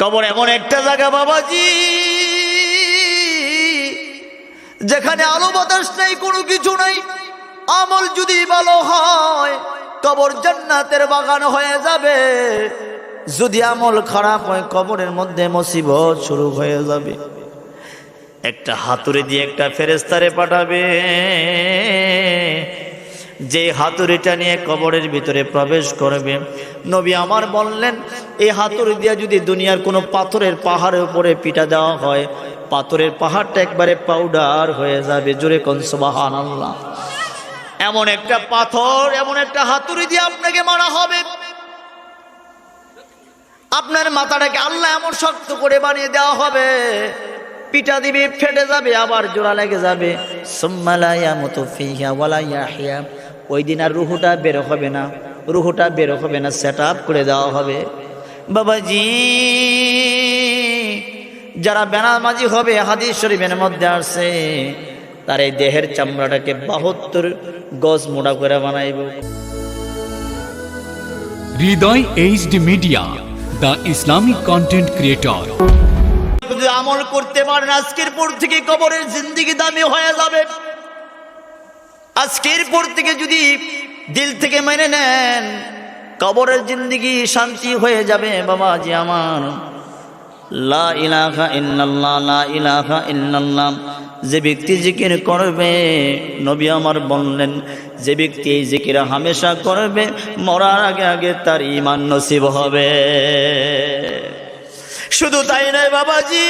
কবর এমন একটা জায়গা বাবাজি, যেখানে আলো বাতাস নেই, কোনো কিছু নাই। আমল যদি ভালো হয় কবর জান্নাতের বাগান হয়ে যাবে, যদি আমল খারাপ হয় কবরের মধ্যে মুসিবত শুরু হয়ে যাবে। একটা হাতুড়ি দিয়ে একটা ফেরেশতারে পাঠাবে, যে হাতুড়িটা নিয়ে কবরের ভিতরে প্রবেশ করবে। নবী আমার বললেন, এই হাতুড়ি দিয়ে যদি দুনিয়ার কোনো পাথরের পাহাড়ের উপরে পিটা দেওয়া হয়, পাথরের পাহাড়টা একবারে পাউডার হয়ে যাবে। জোরে কোন সুবহানাল্লাহ। এমন একটা পাথর, এমন একটা হাতুড়ি দিয়ে আপনাকে মারা হবে, আপনার মাথাটাকে আল্লাহ এমন শক্ত করে বানিয়ে দেওয়া হবে, পিটা দিবে, ফেটে যাবে, আবার জোড়া লেগে যাবে। সুম্মা লা ইয়ামুতু ফিহা ওয়ালা ইয়াহইয়া। ওই দিন আর রুহুটা বের হবে না, রুহুটা বের হবে না, সেট আপ করে দেওয়া হবে। বাবাজি, যারা বেনামাজি হবে, হাদিস শরীফের মধ্যে আসছে, তার এই দেহের চামড়াটাকে 72 গজ মোটা করে বানাইব। Hridoy HD media, the Islamic content creator. যদি আমল করতে পারেন, আজকের পর থেকে কবরের জিন্দেগি দামি হয়ে যাবে। আজকের পর থেকে যদি দিল থেকে মেনে নেন, কবরের জিন্দেগি শান্তি হয়ে যাবে। বাবাজি আমার, লা ইলাহা ইল্লাল্লাহ, লা ইলাহা ইল্লাল্লাহ যে ব্যক্তি জিকির করবে, নবী আমার বললেন, যে ব্যক্তি এই জিকির হামেশা করবে, মরার আগে আগে তার ঈমান নসিব হবে। শুধু তাই নয় বাবাজি,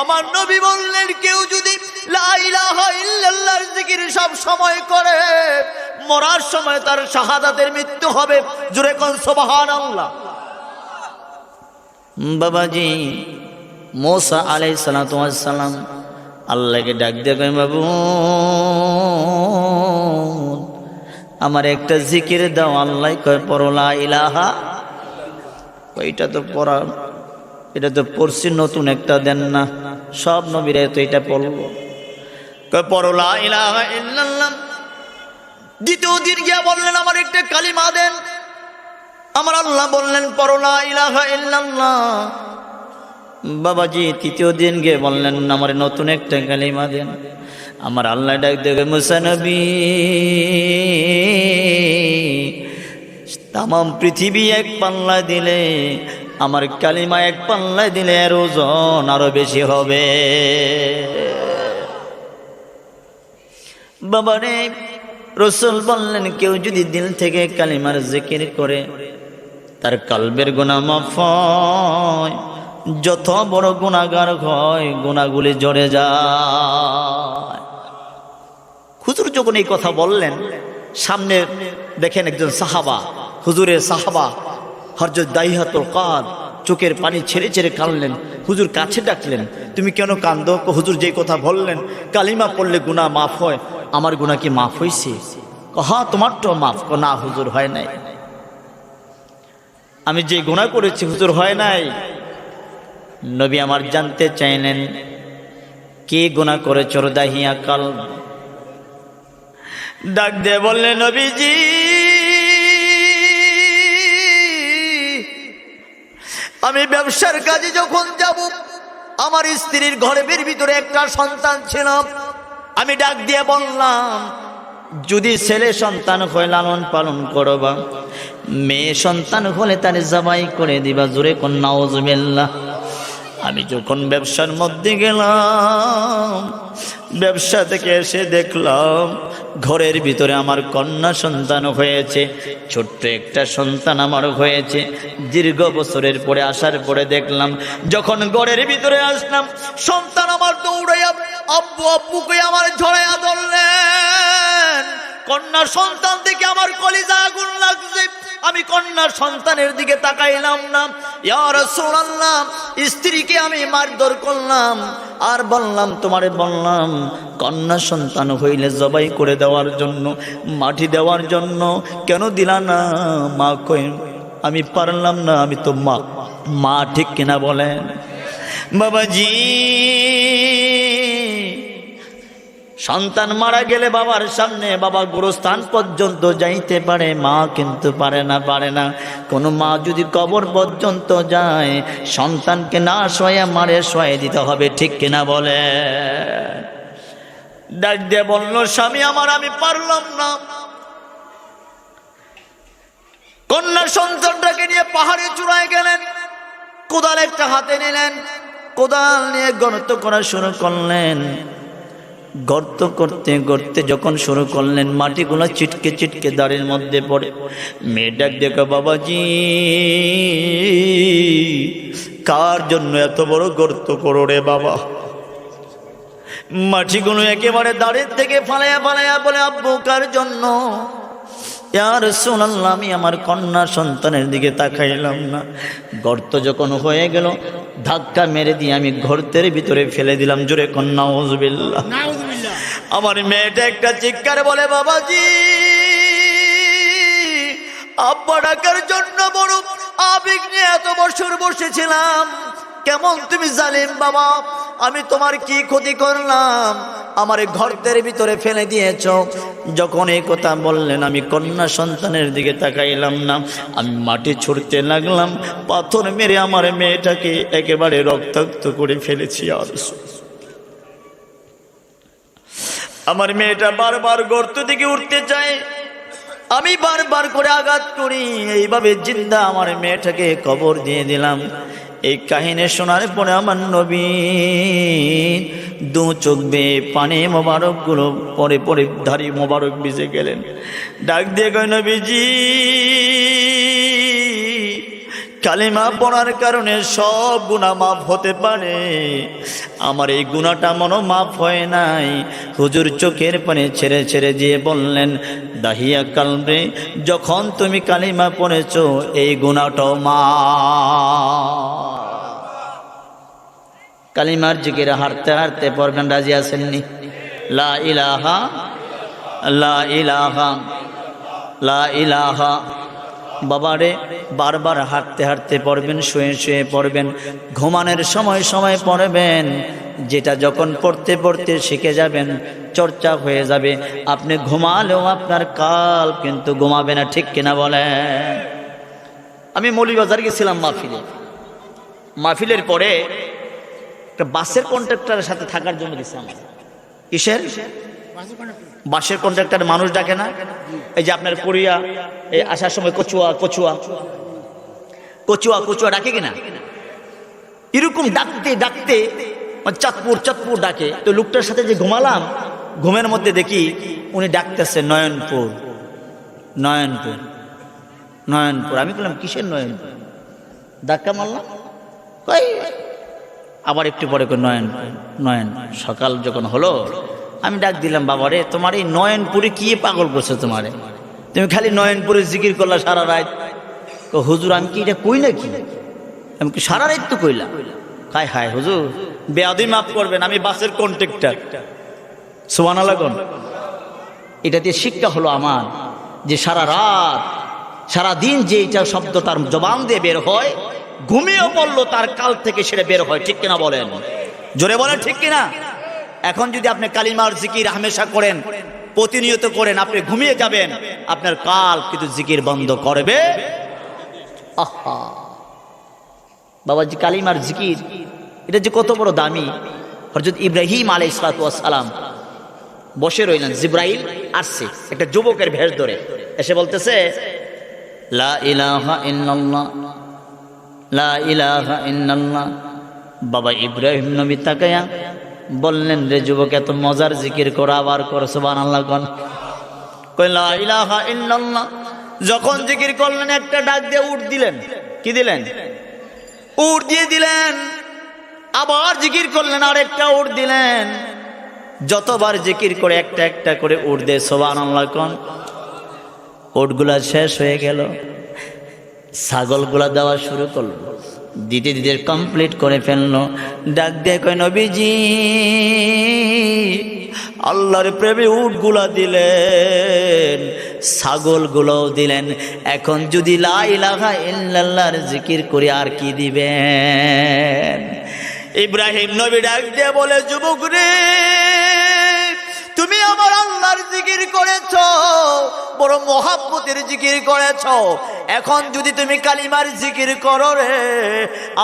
আমার নবী বললেন, কেউ যদি লা ইলাহা ইল্লাল্লাহর জিকির সব সময় করে, মরার সময় তার শাহাদাতের মৃত্যু হবে। জোরে কোন সুবহানাল্লাহ। বাবাজি, মুসা আলাইহিস সালাতু ওয়াস সালাম আল্লাহকে ডাক দিয়ে কয়, বাবু আমার একটা জিকির দাও। আল্লাহ কয়, পড়ো লা ইলাহা। ওইটা তো পড়া, এটা তো পড়ছি, নতুন একটা দেন না। সব নবীরা তো এটা পড়লো। কয় পড়ো লা ইলাহা ইল্লাল্লাহ। দ্বিতীয় দিন গিয়া বললেন, আমার একটা কালিমা দেন। আমার আল্লাহ বললেন, পড়ো লা ইলাহা ইল্লাল্লাহ। বাবাজি, তৃতীয় দিন গিয়ে বললেন, আমার নতুন একটা কালিমা দেন। আমার আল্লাহ ডাক দেখে, মুসা নবী, তামাম পৃথিবী এক পাল্লা দিলে, আমার কালিমা এক পাল্লা দিলে এর ওজন আরো বেশি হবে। বাবারে, রাসূল বললেন, কেউ যদি দিল থেকে কালিমার জিকির করে, তার কলবের গুনাহ মাফ হয়। যত বড় গুনাহগার হয়, গুনাহগুলি ঝরে যায়। হুজুর যখন এই কথা বললেন, সামনে দেখেন একজন সাহাবা, হুজুরের সাহাবা হযরত দাইহাতুল কাদ, চোখের পানি ছেড়ে ছেড়ে কাঁদলেন। হুজুর কাছে ডাকলেন, তুমি কেন কান্দো? হুজুর যে কথা বললেন, কালিমা পড়লে গুনাহ মাফ হয়, আমার গুনাহ কি মাফ হয়েছে? হ্যাঁ, তোমারটা মাফ। না হুজুর, হয় নাই। আমি যে গুনাহ করেছি হুজুর, হয় নাই। নবী আমার জানতে চাইলেন, কে গুনাহ করেছো? দাহিয়া কাল ডাক দিয়ে বললেন, নবীজি আমি ব্যবসার কাজে যখন যাব, আমার স্ত্রীর গর্ভের ভিতরে একটা সন্তান ছিল। আমি ডাক দিয়ে বললাম, যদি ছেলে সন্তান হয় লালন পালন করবা, মেয়ে সন্তান হলে তার জবাই করে দিবা। জোরে কোন নাউজুবিল্লাহ। আমি যখন ব্যবসার মধ্যে গেলাম, ব্যবসা থেকে এসে দেখলাম ঘরের ভিতরে আমার কন্যা সন্তান হয়েছে, ছোট্ট একটা সন্তান আমার হয়েছে। দীর্ঘ বছরের পরে আসার পরে দেখলাম, যখন ঘরের ভিতরে আসলাম, সন্তান আমার দৌড়াইয়া আব্বু আব্বু কই আমার ঝড়াইয়া ধরলেন। কন্যা সন্তান থেকে আমার কলিজা আগুন লাগছে। আমি কন্যা সন্তানের দিকে তাকাইলাম না। ইয়া রাসূলুল্লাহ, স্ত্রীকে আমি মারধর করলাম আর বললাম, তোমারে বললাম কন্যা সন্তান হইলে জবাই করে দেওয়ার জন্য, মাটি দেওয়ার জন্য, কেন দিলা না? মা কই, আমি পারলাম না, আমি তো মা। মা ঠিক কিনা বলেন? বাবাজি, সন্তান মারা গেলে বাবার সামনে বাবা গোরস্থান পর্যন্ত যাইতে পারে, মা কিন্তু পারে না। কোনো মা যদি কবর পর্যন্ত যায়, সন্তানকে না শোয়া মারে শোয়াই দিতে হবে, ঠিক কিনা বলে? ডাক দিয়ে বলল, স্বামী আমার, আমি পারলাম না। কন্যা সন্তানটাকে নিয়ে পাহাড়ে চূড়ায় গেলেন, কোদাল একটা হাতে নিলেন, কোদাল নিয়ে গর্ত করা শুরু করলেন। গর্ত করতে করতে যখন শুরু করলেন, মাটিগুলো চিটকে চিটকে দাঁড়ের মধ্যে পড়ে। মেয়ে ডাক দেখো, বাবাজি কার জন্য এত বড় গর্ত করো রে বাবা? মাটিগুলো একেবারে দাঁড়ের থেকে ফালাইয়া ফালাইয়া বলে, আব্বু কার জন্য? ইয়া রাসূলুল্লাহ, আমি আমার কন্যা সন্তানের দিকে তাকাইলাম না। গর্ত যখন হয়ে গেল, ধাক্কা মেরে দিয়ে আমি গর্তের ভিতরে ফেলে দিলাম। জোরে কন্যা নাউযুবিল্লাহ। আমার মেয়েটা একটা চিৎকার বলে, বাবাজি আব্বা ডাকার জন্য বড় আবেগ নিয়ে এত বছর বসেছিলাম, কেমন তুমি জালিম বাবা, আমি তোমার কি ক্ষতি করলাম, আমার গর্তের ভিতরে ফেলে দিয়েছ। যখন এই কথা বললেন, আমি কন্যা সন্তানের দিকে তাকাইলাম না, আমি মাটি ছুঁড়তে লাগলাম, পাথর মেরে আমার মেয়েটাকে একেবারে রক্তাক্ত করে ফেলেছি। আর আমার মেয়েটা বারবার গর্ত থেকে উঠতে চায়, আমি বারবার করে আঘাত করি, এইভাবে জিন্দা আমার মেয়েটাকে কবর দিয়ে দিলাম। এই কাহিনী শোনার পরে আমার নবী দু চোখ বেয়ে পানি মোবারক গুলো পরে পরে ধারি মোবারক ভিজে গেলেন। ডাক দিয়ে কয়, নবীজি কালিমা পড়ার কারণে সব গুনাহ মাফ হতে পারে, আমার এই গুনাহটা মনে মাফ হয় নাই। হুজুর চোখের পানি ছেড়ে ছেড়ে দিয়ে বললেন, দাহিয়া কালবে, যখন তুমি কালিমা পড়েছো এই গুনাহটাও মাফ। কালিমার জিকির হারতে হারতে পড়বেন, রাজি আছেননি? লা ইলাহা লা ইলাহা লা ইলাহা। বাবারে বারবার হাঁটতে হাঁটতে পড়বেন, শুয়ে শুয়ে পড়বেন, ঘুমানোর সময় সময় পড়বেন। যেটা যখন পড়তে পড়তে শিখে যাবেন, চর্চা হয়ে যাবে, আপনি ঘুমালেও আপনার কাল কিন্তু ঘুমাবে না, ঠিক কিনা বলেন? আমি মৌলভীবাজার গেছিলাম মাহফিলের পরে একটা বাসের কন্ট্রাক্টরের সাথে থাকার জন্য গেছিলাম। কিসের বাসের কন্ট্রাক্টর? মানুষ ডাকে না, এই যে আপনার কোরিয়া এই আসার সময় কচুয়া কচুয়া কচুয়া কচুয়া ডাকে কিনা, এরকম ডাকতে ডাকতে চাঁদপুর চাঁদপুর ডাকে। তো লোকটার সাথে যে ঘুমালাম, ঘুমের মধ্যে দেখি উনি ডাকতেছে নয়নপুর নয়নপুর নয়নপুর। আমি বললাম কিসের নয়নপুর? ধাক্কা মারলাম, কই আবার একটু পরে নয়নপুর নয়ন। সকাল যখন হলো আমি ডাক দিলাম, বাবারে তোমার এই নয়নপুরে কি পাগল করছে তোমারে, তুমি খালি নয়নপুরে জিকির করলা সারা রাত? হুজুর আমি কি এটা কই নাকি? আমি কি সারা রাত তো কইলাম? হায় হায় হুজুর, বেয়াদবি মাফ করবেন, আমি বাসের কন্ট্রাক্টর। সুবহানাল্লাহ। এটা দিয়ে শিক্ষা হলো আমার, যে সারা রাত সারা দিন যে এটা শব্দ তার জবান দিয়ে বের হয়, ঘুমিয়েও বললো তার কাল থেকে সেটা বের হয়, ঠিক কিনা বলেন? জোরে বলেন ঠিক কিনা? এখন যদি আপনি কালিমার জিকির হামেশা করেন, প্রতিনিয়ত করেন, আপনি ঘুমিয়ে যাবেন, আপনার কাল কিন্তু জিকির বন্ধ করবে। আহা বাবাজি, কালিমার জিকির এটা যে কত বড় দামি। হযরত ইব্রাহিম আলাইহিস সালাম বসে রইলেন, জিব্রাইল আসছে একটা যুবকের ভেষ ধরে, এসে বলতেছে, লা ইলাহা ইল্লাল্লাহ লা ইলাহা ইল্লাল্লাহ। বাবা ইব্রাহিম নবী তাকায়া বললেন, রে যুবক, এত মজার জিকির করো, আবার করো সুবহানাল্লাহ কোন। কই লা ইলাহা ইল্লাল্লাহ। যখন জিকির করলেন, একটা ডাক দিয়ে উঠ দিলেন। কি দিলেন? উঠ দিয়ে দিলেন। আবার জিকির করলেন, আর একটা উঠ দিলেন। যতবার জিকির করে একটা একটা করে উঠ দে সুবহানাল্লাহ কোন। উটগুলা শেষ হয়ে গেল, ছাগলগুলা দেওয়া শুরু করলো, দিতে দিতে কমপ্লিট করে ফেললো। ডাক দিয়ে কয়, নবীজি আল্লাহর প্রেমে উটগুলা দিলেন, ছাগলগুলোও দিলেন, এখন যদি লা ইলাহা ইল্লাল্লাহর জিকির করে আর কি দিবেন? ইব্রাহিম নবী ডাক দিয়ে বলে, যুবক রে, জিকির করেছো, বড় মোহাব্বতের জিকির করেছো। এখন যদি তুমি কালিমার জিকির করো রে,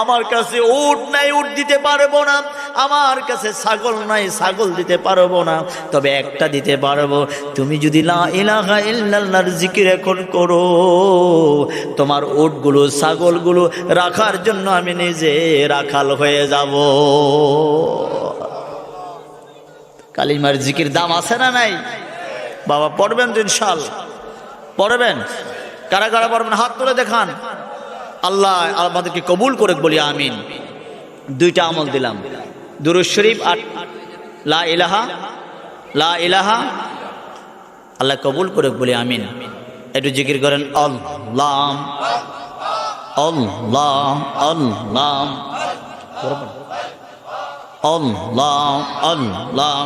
আমার কাছে উট নাই, উট দিতে পারবো না, আমার কাছে ছাগল নাই, ছাগল দিতে পারবো না, তবে একটা দিতে পারবো, তুমি যদি লা ইলাহা ইল্লাল্লাহর জিকির এখন করো, তোমার উটগুলো ছাগলগুলো রাখার জন্য আমি নিজে রাখাল হয়ে যাব। কালিমার জিকির দাম আছে না নাই? বাবা পড়বেন তো ইনশাআল্লাহ? পড়বেন? কারা কারা পড়বেন হাত তুলে দেখান। আল্লাহ আমাদেরকে কবুল করে বলি আমিন। দুইটা আমল দিলাম, দুরূদ শরীফ আর লা ইলাহা, লা ইলাহা। আল্লাহ কবুল করে বলি আমিন। একটু জিকির করেন আল্লাহ আল্লাহ আল্লাহ আল্লাহ আল্লাহ।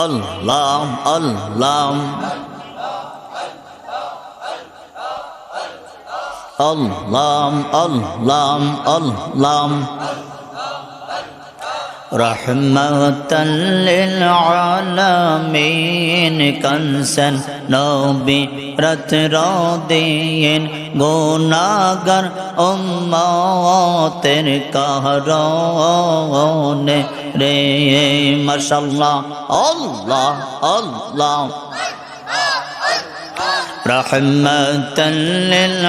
আল্লাহ আল্লাহ আল্লাহ আল্লাহ আল্লাহ। রহমতাল লিল আলামিন কানসান নবী রত রদিন গুনাহগার উম্মতের কারণে রে মাশাআল্লাহ আল্লাহ আল্লাহ। রহমতাল লিল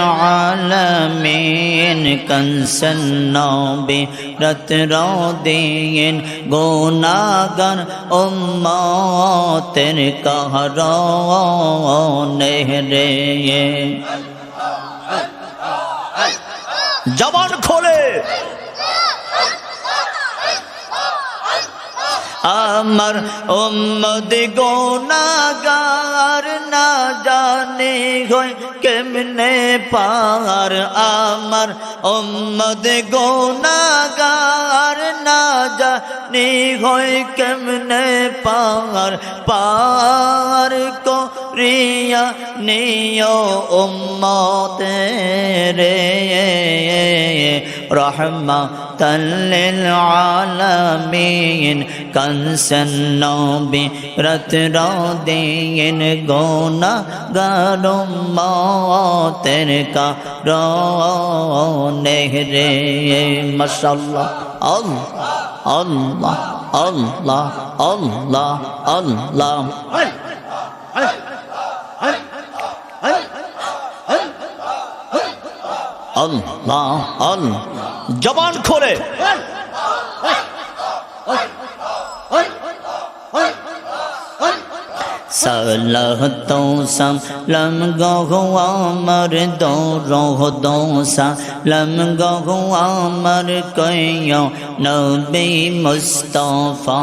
আলামিন কানসান নবী রত রদিন গুনাহগার উম্মতের কারণে রে। জবান খোলে আমার উম্মত গুনাহগার না জানে হয় কেমনে পার, আমার উম্মত গুনাহগার না জানে হয় কেমনে পার, পার করিয়া নিও উম্মতের রহমাতাল লিল আলামিন কানসান নবী রত রদিন গুনাহগার উম্মতের কারণে রে মাশাআল্লাহ আল্লাহ আল্লাহ আল্লাহ আল্লাহ আল্লাহ। আল্লাহ আল্লাহ। জবান খোলে সালাতো সালাম গো আমার দরুদ সালাম গো আমার কইও নবী মুস্তাফা,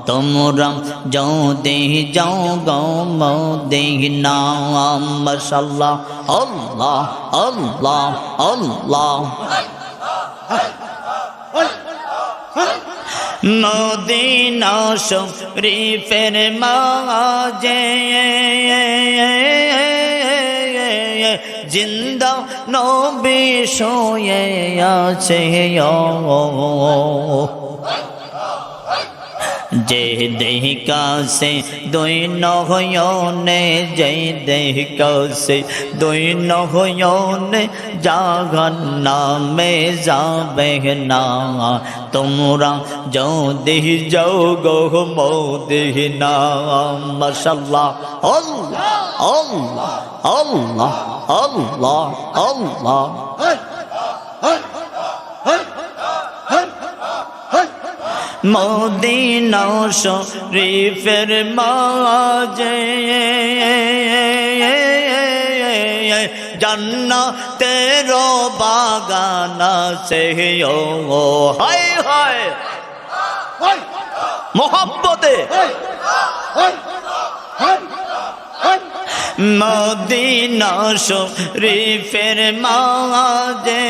তোমরা যদি যাও গো মদিনা মাশাআল্লাহ আল্লাহ আল্লাহ আল্লাহ। মদিনা শরীফের মাঝে জিন্দা নবী শুয়ে আছে, যে দেহিকাছে দুই নহয়নে, যে দেহিকাছে দুই নহয়নে জাহান্নামে যাবে না, তোমরা যদি যাও গো মদিনা মাশাআল্লাহ আল্লাহ আল্লাহ আল্লাহ আল্লাহ আল্লাহ। মদিনা শরীফের মাঝে জান্নাতের বাগান আছে, ও হায় হায় মোহাব্বতে মদিনা শরীফের মাঝে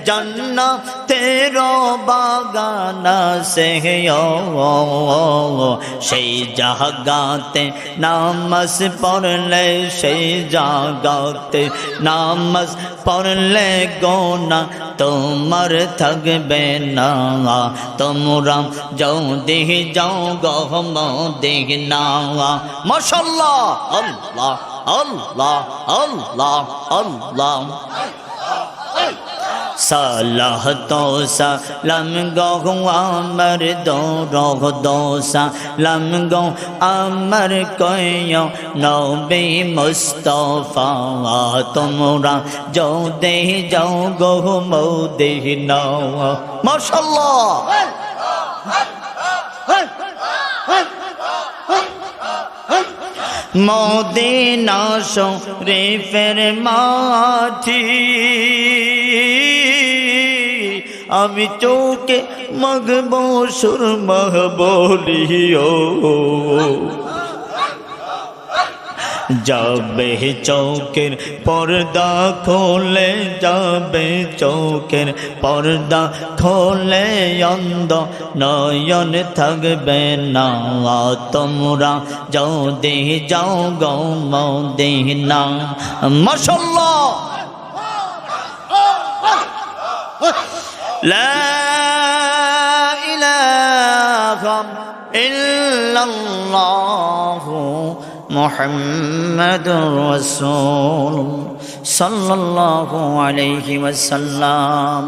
জান্নাত তেরো বাগানা সে সেই জাগাতে নামাজ পড়লে সেই জাগাতে নামাজ পড়লে গোনা তোমার থাকবে না তোমরা যাও দেখি যাও গহম দেখ না মাশাআল্লাহ আল্লাহ আল্লাহ আল্লাহ আল্লাহ সালাহ তো সালাম গো আমার দো সালাম গো আমার কয় নবী মুস্তাফা তোমরা যাও দে যাও গো মদিনা মাশাআল্লাহ মদিনা শরীফের মাটি আমি চৌকে মগবো সুরমা বলিও যাবে চৌকের পর্দা খোলে যাবে চৌকের পর্দা খোলে অন্ধ নয়ন থাকবে না তোমরা যাও দে যাও গো মদিনা মাশাআল্লাহ লা ইলাহা ইল্লাল্লাহু মুহাম্মাদুর রাসূল সাল্লাল্লাহু আলাইহি ওয়াসাল্লাম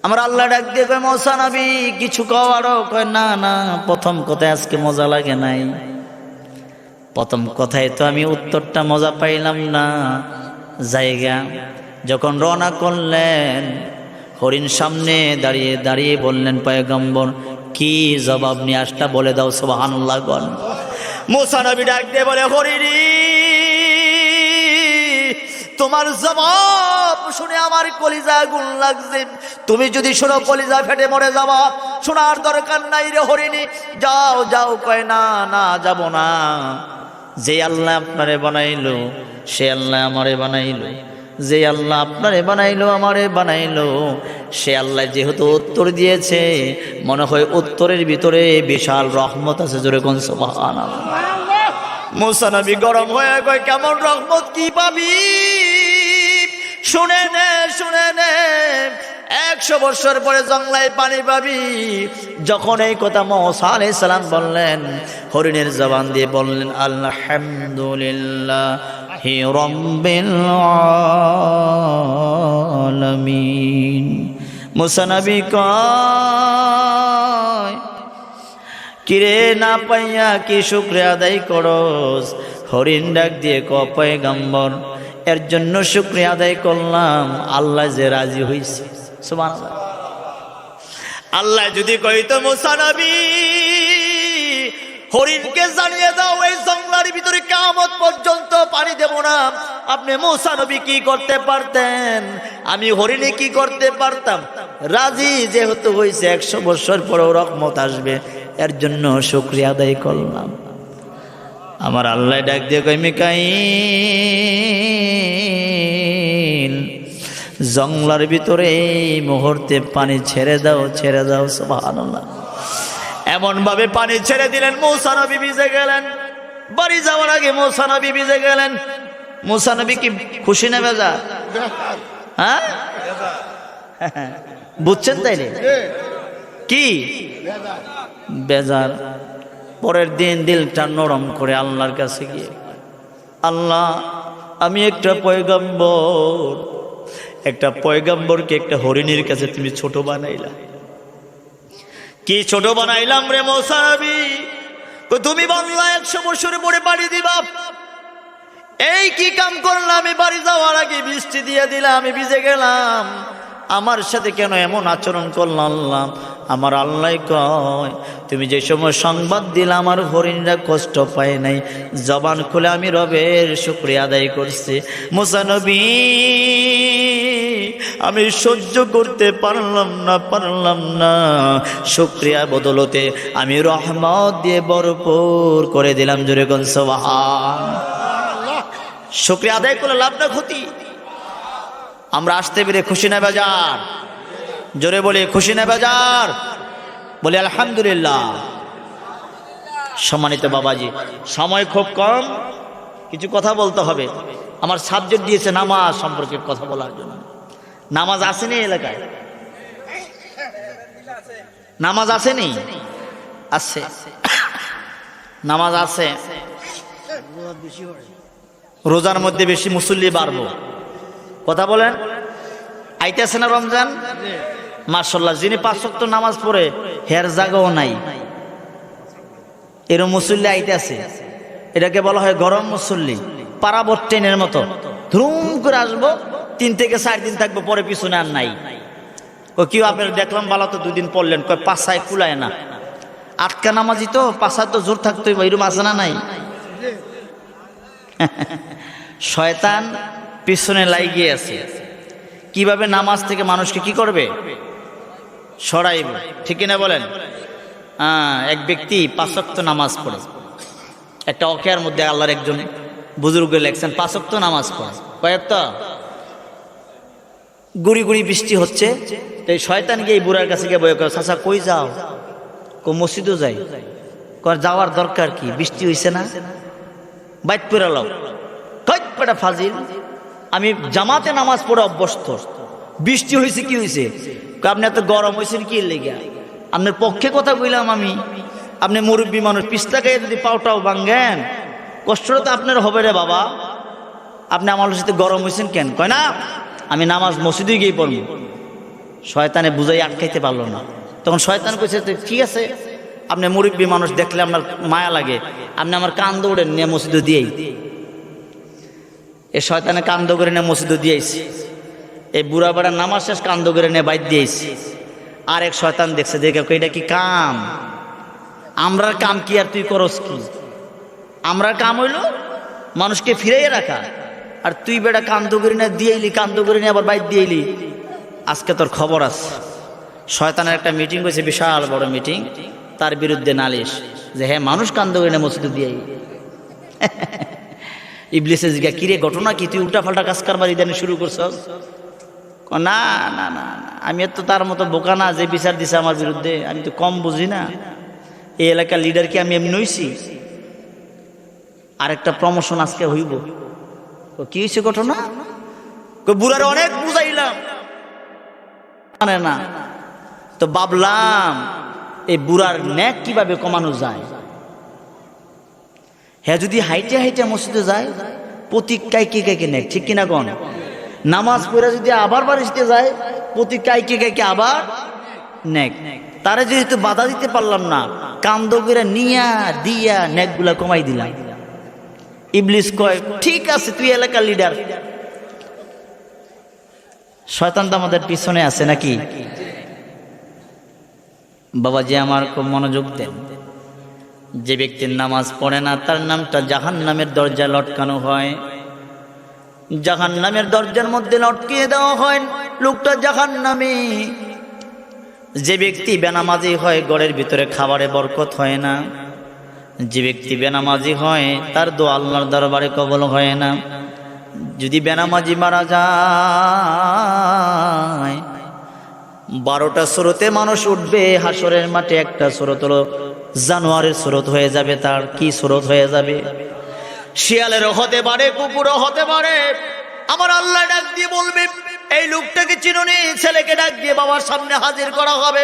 আমার আল্লাহ ডাক দিয়ে কয় মৌসা নবী কিছু কওয়ারও কয় না না প্রথম কথায় আজকে মজা লাগে নাই প্রথম কথায় তো আমি উত্তরটা মজা পাইলাম না জায়গা যখন রওনা করলেন হরিণ সামনে দাঁড়িয়ে দাঁড়িয়ে বললেন পয়গম্বর কি জবাব নিয়ে আসটা বলে দাও সুবহানাল্লাহ গণ মুসা নবী ডাক দিয়ে বলে হরিণী তোমার জবাব শুনে আমার কলিজা আগুন লাগছে তুমি যদি শোনো কলিজা ফেটে মরে যাবা শোনার দরকার নাই রে হরিণী যাও যাও কয় না না যাব না যে আল্লাহ আপনারে বানাইলো সে আল্লাহ আমারে বানাইলো যে আল্লাহ আপনারে বানাইলো আমারে বানাইলো সে আল্লাহ যেহেতু উত্তর দিয়েছে মনে হয় উত্তরের ভিতরে বিশাল রহমত আছে জোরে কোন সুবহানাল্লাহ মুসা নবী গরম হয়ে কয় কেমন রহমত কি পাবি শুনে নে 100 বছর পরে জংলায় পানি পাবি যখন এই কথা মুসা আলাইহিস সালাম বললেন হরিণের জবান দিয়ে বললেন আলহামদুলিল্লাহি রাব্বিল আলামিন মুসা নবী কয় কিরে না পাইয়া কি শুকরিয়া আদায় করস হরিণ ডাক দিয়ে কয় পয়গম্বর এর জন্য শুকরিয়া আদায় করলাম আল্লাহ যে রাজি হইছে সুবহানাল্লাহ আল্লাহ যদি কইতো মুসা নবী হরিণকে জানিয়ে দাও এই জঙ্গলের ভিতরে কিয়ামত পর্যন্ত পানি দেব না আপনি মুসা নবী কি করতে পারতেন আমি হরিণে কি করতে পারতাম রাজি যেহেতু হইছে 100 বছর পরেও রহমত আসবে এর জন্য শুকরিয়া আদায় করলাম আমার আল্লাহ ডাক দিয়ে কয় মিকাইল জঙ্গলের ভিতরে এই মুহূর্তে পানি ছেড়ে দাও সুবহানাল্লাহ এমন ভাবে পানি ছেড়ে দিলেন মুসা নবী ভিজে গেলেন বাড়ি যাওয়ার আগে মুসা নবী ভিজে গেলেন মুসা নবী কি খুশি না বেজার হ্যাঁ বুঝছেন তাইলে কি বেজার পরের দিন দিলটা নরম করে আল্লাহর কাছে গিয়ে আল্লাহ আমি একটা পয়গম্বরকে একটা হরিণীর কাছে তুমি ছোট বানাইলা কি ছোট বানাইলাম রে মুসা নবী তুমি বললা 100 বছর পরে বাড়ি দিবা এই কি কাম করলাম আমি বাড়ি যাওয়ার আগে বৃষ্টি দিয়ে দিলাম আমি ভিজে গেলাম আমার সাথে কেন এমন আচরণ করলাম আল্লাহ আমার আল্লাহ কয় তুমি যে সময় সংবাদ দিলা আমার হরিণরা কষ্ট পায় নাই জবান খুলে আমি রবের শুকরিয়া আদায় করছি মুসা নবী আমি সহ্য করতে পারলাম না শুকরিয়া বদলতে আমি রহমত দিয়ে ভরপুর করে দিলাম জোরে কোন সুবহানাল্লাহ শুকরিয়া আদায় করলে লাভ না ক্ষতি আমরা আসতে পেরে খুশি না বাজার জোরে বলি খুশি না বেজার? বলি আলহামদুলিল্লাহ। সম্মানিত বাবাজি, সময় খুব কম, কিছু কথা বলতে হবে। আমার সাবজেক্ট দিয়েছে নামাজ সম্পর্কে কথা বলার জন্য। নামাজ আসেনি এলাকায়? নামাজ আসেনি? আছে, নামাজ আছে। রোজার মধ্যে বেশি মুসল্লি বাড়বো। কথা বলেন, আইতেছে না রমজান? মাশাআল্লাহ, যিনি 5 ওয়াক্ত নামাজ পড়ে হের জায়গাও নাই, এরম মুসল্লি আইতেছে। এটাকে বলা হয় গরম মুসল্লি। পারাবর ট্রেনের মতো ধুম করে আসবো, 3 থেকে 4 দিন থাকবো, পরে পিছনে আর নাই। ও কেউ আপনার দেখলাম ভালো তো 2 দিন পড়লেন, কয় পাশায় কুলায় না। আটকা নামাজি তো, পাশা তো জোর থাকতো, এরকম আছে না নাই? শয়তান পিছনে লাগিয়ে আছে। কিভাবে নামাজ থেকে মানুষকে কি করবে? সরাইবে। ঠিক কিনা বলেন? এক ব্যক্তি 5 ওয়াক্ত নামাজ পড়ে, একটা অকেয়ার মধ্যে আল্লাহর একজন বুজুর্গ লেখছেন 5 ওয়াক্ত নামাজ পড়ে। কয়েকটা গুড়ি গুড়ি বৃষ্টি হচ্ছে, তো এই শয়তান গিয়ে এই বুড়ার কাছে গিয়ে বয়ে করে, চাচা কই যাও? কো মসজিদও যাই। কর যাওয়ার দরকার কি, বৃষ্টি হইছে না, বাইট পড়ে লাও। কই পেটা ফাজিল, আমি জামাতে নামাজ পড়ে অভ্যস্ত, বৃষ্টি হয়েছে কি হয়েছে? আপনি এত গরম হয়েছেন কি লেগে? আপনার পক্ষে কথা কইলাম আমি, আপনি মুরব্বী মানুষ, পিছলা গায়ে যদি পাওটাও ভাঙ্গেন, কষ্টটা তো আপনার হবে রে বাবা। আপনি আমার সাথে গরম হয়েছেন কেন? কয় না, আমি নামাজ মসজিদে গিয়ে পড়ব। শয়তানে বুঝাই আটকাইতে পারলো না। তখন শয়তান কইছে, ঠিক আছে, আপনি মুরব্বী মানুষ, দেখলে আপনার মায়া লাগে, আপনি আমার কান দৌড়েন নিয়ে মসজিদে দিয়েই। এই শয়তানে কান দৌড়ে নিয়ে মসজিদে দিয়েছি। এই বুড়া বেড়া নামাজ শেষ কান দৌড়ে নিয়ে বাইর দিয়েছি। আর এক শয়তান দেখছে, দেখে এটা কি কাম? আমরার কাম কি আর তুই করস কি? আমরার কাম হইল মানুষকে ফিরাইয়ে রাখা, আর তুই বেটা কান্দ করে না দিয়েইলি, কান্দ করে নিয়ে আবার বাইর দিয়েইলি। আজকে তোর খবর আছে। শয়তানের একটা মিটিং হয়েছে, বিশাল বড় মিটিং, তার বিরুদ্ধে নালিশ যে হ্যাঁ মানুষ কান্দ করে না মসজিদে দিয়েই। ইবলিসে জিজ্ঞাসা, কিরে ঘটনা কি, তুই উল্টা ফাল্টা কাজ কারবার ইদানি শুরু করছস? না না না, আমি তো তার মতো বোকা না যে বিচার দিছে আমার বিরুদ্ধে, আমি তো কম বুঝি না। এই এলাকার লিডার কি আমি এমনি হইছি? আরেকটা প্রমোশন আজকে হইব। কি হয়েছে ঘটনা? বুড়ার অনেক বুঝাইলাম, মানে না। তো ভাবলাম এই বুড়ার ন্যাক কিভাবে কমানো যায়। হ্যাঁ, যদি হাইটে হাইটে মসজিদে যায়, প্রতীক কাইকে কাইকে নেক, ঠিক কিনা কোন? নামাজ পড়ে যদি আবার বাড়িতে যায়, প্রতীক কাইকে কাইকে আবার নেক। তারা যেহেতু বাধা দিতে পারলাম না, কান্দ করে নিয়া দিয়া নেক গুলা কমাই দিলাম। ইবলিস কয়, ঠিক আছে, তুই এলাকার লিডার। শয়তান তো আমাদের পিছনে আছে নাকি? বাবাজি আমার, খুব মনোযোগ দেন। যে ব্যক্তির নামাজ পড়ে না, তার নামটা জাহান্নামের দরজায় লটকানো হয়। জাহান্নামের দরজার মধ্যে লটকিয়ে দেওয়া হয়, লোকটা জাহান্নামী। যে ব্যক্তি বেনামাজি হয়, ঘরের ভিতরে খাবারে বরকত হয় না। যে ব্যক্তি বেনামাজি হয়, তার দোয়া আল্লাহর দরবারে কবুল হয় না। যদি বেনামাজি মারা যায়, 12টা স্রোতে মানুষ উঠবে হাসরের মাঠে, একটা স্রোত হলো জানোয়ারের স্রোত হয়ে যাবে। তার কি স্রোত হয়ে যাবে? শিয়ালেরও হতে পারে, কুকুরও হতে পারে। আমার আল্লাহ ডাক দিয়ে বলবে, এই লোকটাকে চিনুনি? ছেলেকে ডাক দিয়ে বাবার সামনে হাজির করা হবে।